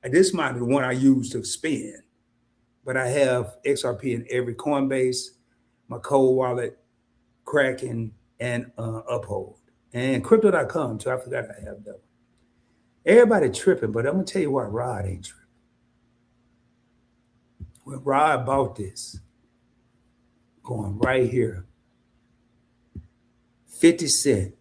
This is the one I use to spend. But I have XRP in every Coinbase, my cold wallet, Kraken, and Uphold. And crypto.com too. I forgot I have that one. Everybody tripping, but I'm going to tell you why Rod ain't tripping. When Rod bought this, going right here, 50 cents.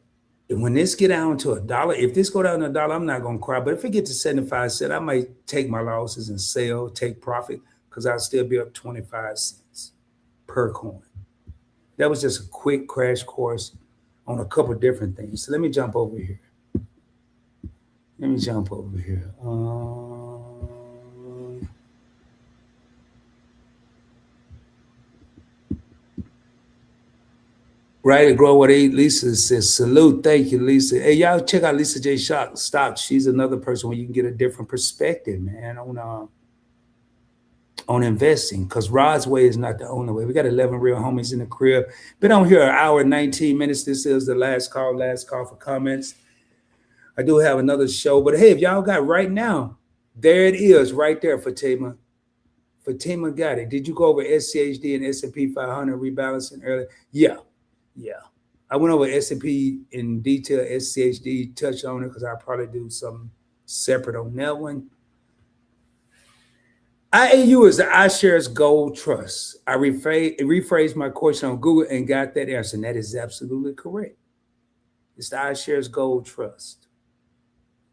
And when this get down to $1, if this go down to $1, I'm not going to cry. But if it get to 75 cents, I might take my losses and sell, take profit, because I'll still be up 25 cents per coin. That was just a quick crash course on a couple of different things. So let me jump over here. Right to Grow with 8, Lisa says, salute. Thank you, Lisa. Hey, y'all check out Lisa J. Stock. She's another person where you can get a different perspective, man, on investing, because Rod's way is not the only way. We got 11 real homies in the crib. Been on here an hour and 19 minutes. This is the last call for comments. I do have another show, but hey, if y'all got right now, there it is right there, Fatima. Fatima got it. Did you go over SCHD and S&P 500 rebalancing earlier? Yeah. I went over S&P in detail. SCHD touched on it because I'll probably do something separate on that one. IAU is the iShares Gold Trust. I rephrased my question on Google and got that answer, and that is absolutely correct. It's the iShares Gold Trust.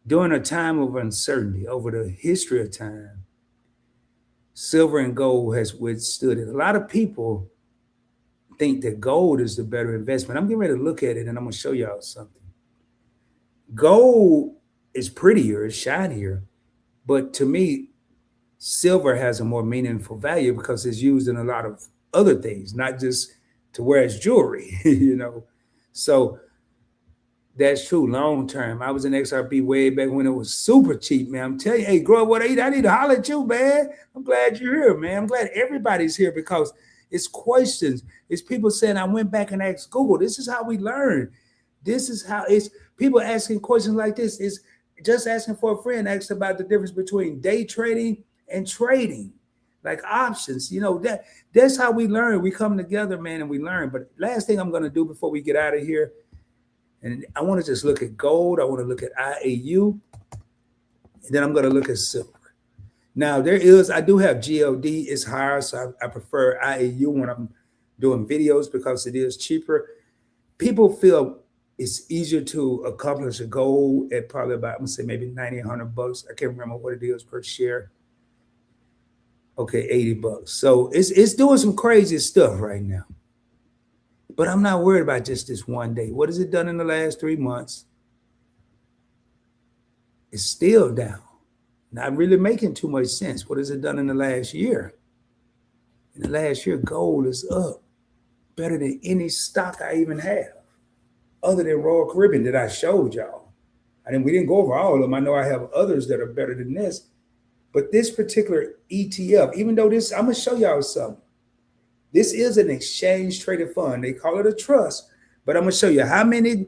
During a time of uncertainty, over the history of time, silver and gold has withstood it. A lot of people think that gold is the better investment. I'm getting ready to look at it, and I'm going to show y'all something. Gold is prettier, it's shinier, but to me, silver has a more meaningful value because it's used in a lot of other things, not just to wear as jewelry, So that's true, long term. I was in XRP way back when it was super cheap, man. I'm telling you, hey, Grow What I Eat, I need to holler at you, man. I'm glad you're here, man. I'm glad everybody's here because it's questions. It's people saying, I went back and asked Google. This is how we learn. This is how it's people asking questions like this. Is just asking for a friend, asked about the difference between day trading and trading. like options. That's how we learn. We come together, man, and we learn. But last thing I'm gonna do before we get out of here, and I want to just look at gold. I want to look at IAU, and then I'm gonna look at silver. Now I do have GLD. It's higher, so I prefer IAU when I'm doing videos because it is cheaper. People feel it's easier to accomplish a goal at probably about, I'm gonna say maybe 90, $100. I can't remember what it is per share. Okay, $80. So it's doing some crazy stuff right now. But I'm not worried about just this one day. What has it done in the last 3 months? It's still down. Not really making too much sense. What has it done in the last year? In the last year, gold is up better than any stock I even have, other than Royal Caribbean that I showed y'all. We didn't go over all of them. I know I have others that are better than this. But this particular ETF, even though I'm going to show y'all something. This is an exchange traded fund. They call it a trust. But I'm going to show you how many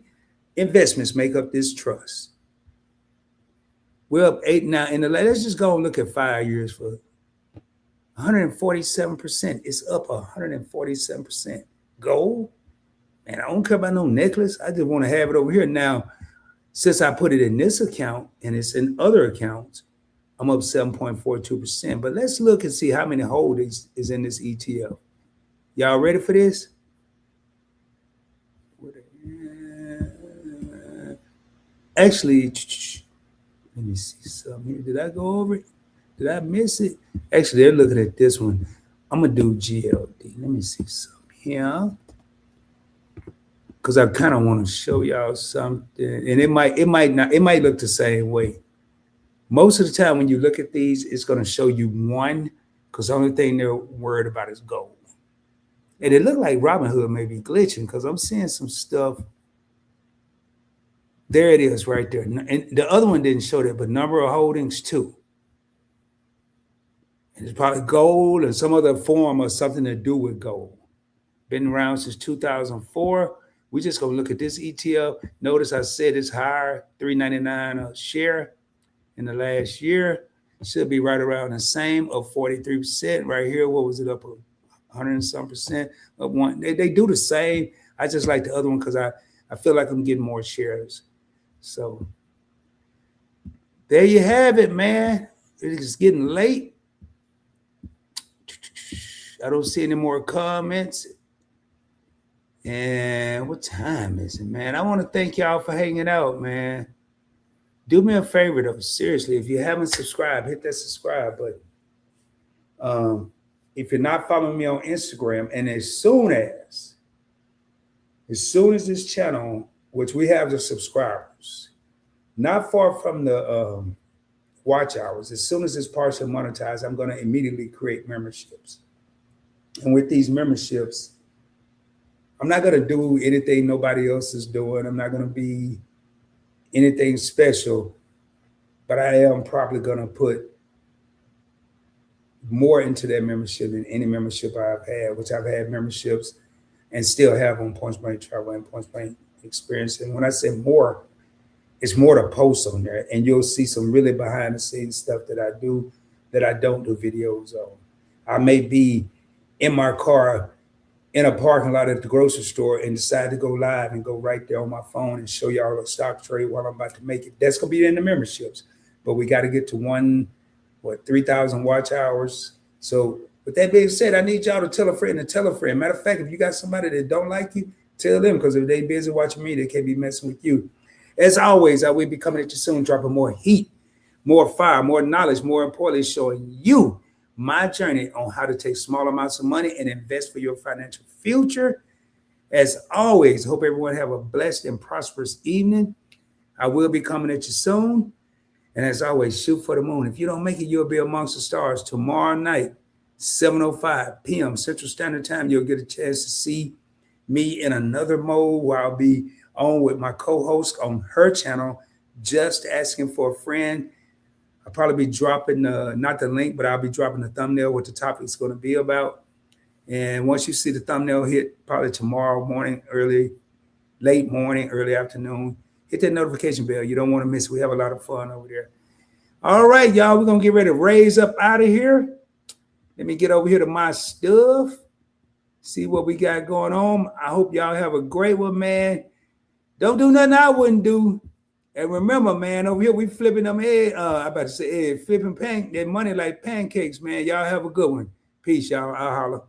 investments make up this trust. We're up 8 now. Let's just go and look at 5 years for 147%. It's up 147%. Gold? Man, I don't care about no necklace. I just want to have it over here. Now, since I put it in this account and it's in other accounts, I'm up 7.42%. But let's look and see how many holdings is in this ETF. Y'all ready for this? Actually, let me see something here. Did I go over it? Did I miss it? Actually, they're looking at this one. I'm going to do GLD. Let me see something here. Because I kind of want to show y'all something. And it might look the same way. Most of the time when you look at these, it's going to show you one, because the only thing they're worried about is gold. And it looked like Robinhood may be glitching because I'm seeing some stuff. There it is right there. And the other one didn't show that, but number of holdings too. And it's probably gold and some other form or something to do with gold. Been around since 2004. We just going to look at this ETF. Notice I said it's higher, $3.99 a share in the last year. Should be right around the same, up 43%. Right here, what was it, up 100 and some percent? Up one. They do the same. I just like the other one because I feel like I'm getting more shares. So there you have it, man. It's getting late. I don't see any more comments. And what time is it, man? I want to thank y'all for hanging out, man. Do me a favor, though. Seriously, if you haven't subscribed, hit that subscribe button. If you're not following me on Instagram, and as soon as this channel, which we have the subscribers, not far from the watch hours, as soon as it's partially monetized, I'm going to immediately create memberships. And with these memberships, I'm not going to do anything nobody else is doing. I'm not going to be anything special, but I am probably going to put more into that membership than any membership I've had, which I've had memberships and still have on Points Blank Travel and Points Blank Experience. And when I say more, it's more to post on there, and you'll see some really behind the scenes stuff that I do that I don't do videos on. I may be in my car in a parking lot at the grocery store and decide to go live and go right there on my phone and show y'all a stock trade while I'm about to make it. That's going to be in the memberships. But we got to get to 3,000 watch hours. So with that being said, I need y'all to tell a friend and tell a friend. Matter of fact, if you got somebody that don't like you, tell them, because if they busy watching me, they can't be messing with you. As always, I will be coming at you soon, dropping more heat, more fire, more knowledge, more importantly, showing you my journey on how to take small amounts of money and invest for your financial future. As always, hope everyone have a blessed and prosperous evening. I will be coming at you soon. And as always, shoot for the moon. If you don't make it, you'll be amongst the stars. Tomorrow night, 7:05 p.m. Central Standard Time, you'll get a chance to see me in another mode where I'll be on with my co-host on her channel, Just Asking for a Friend. I'll probably be dropping, not the link, but I'll be dropping the thumbnail, what the topic's going to be about. And once you see the thumbnail hit, probably tomorrow morning, late morning, early afternoon, hit that notification bell. You don't want to miss it. We have a lot of fun over there. All right, y'all, we're going to get ready to raise up out of here. Let me get over here to my stuff. See what we got going on. I hope y'all have a great one, man. Don't do nothing I wouldn't do. And remember, man, over here we flipping them egg. I about to say egg, flipping that money like pancakes, man. Y'all have a good one. Peace, y'all. I'll holler.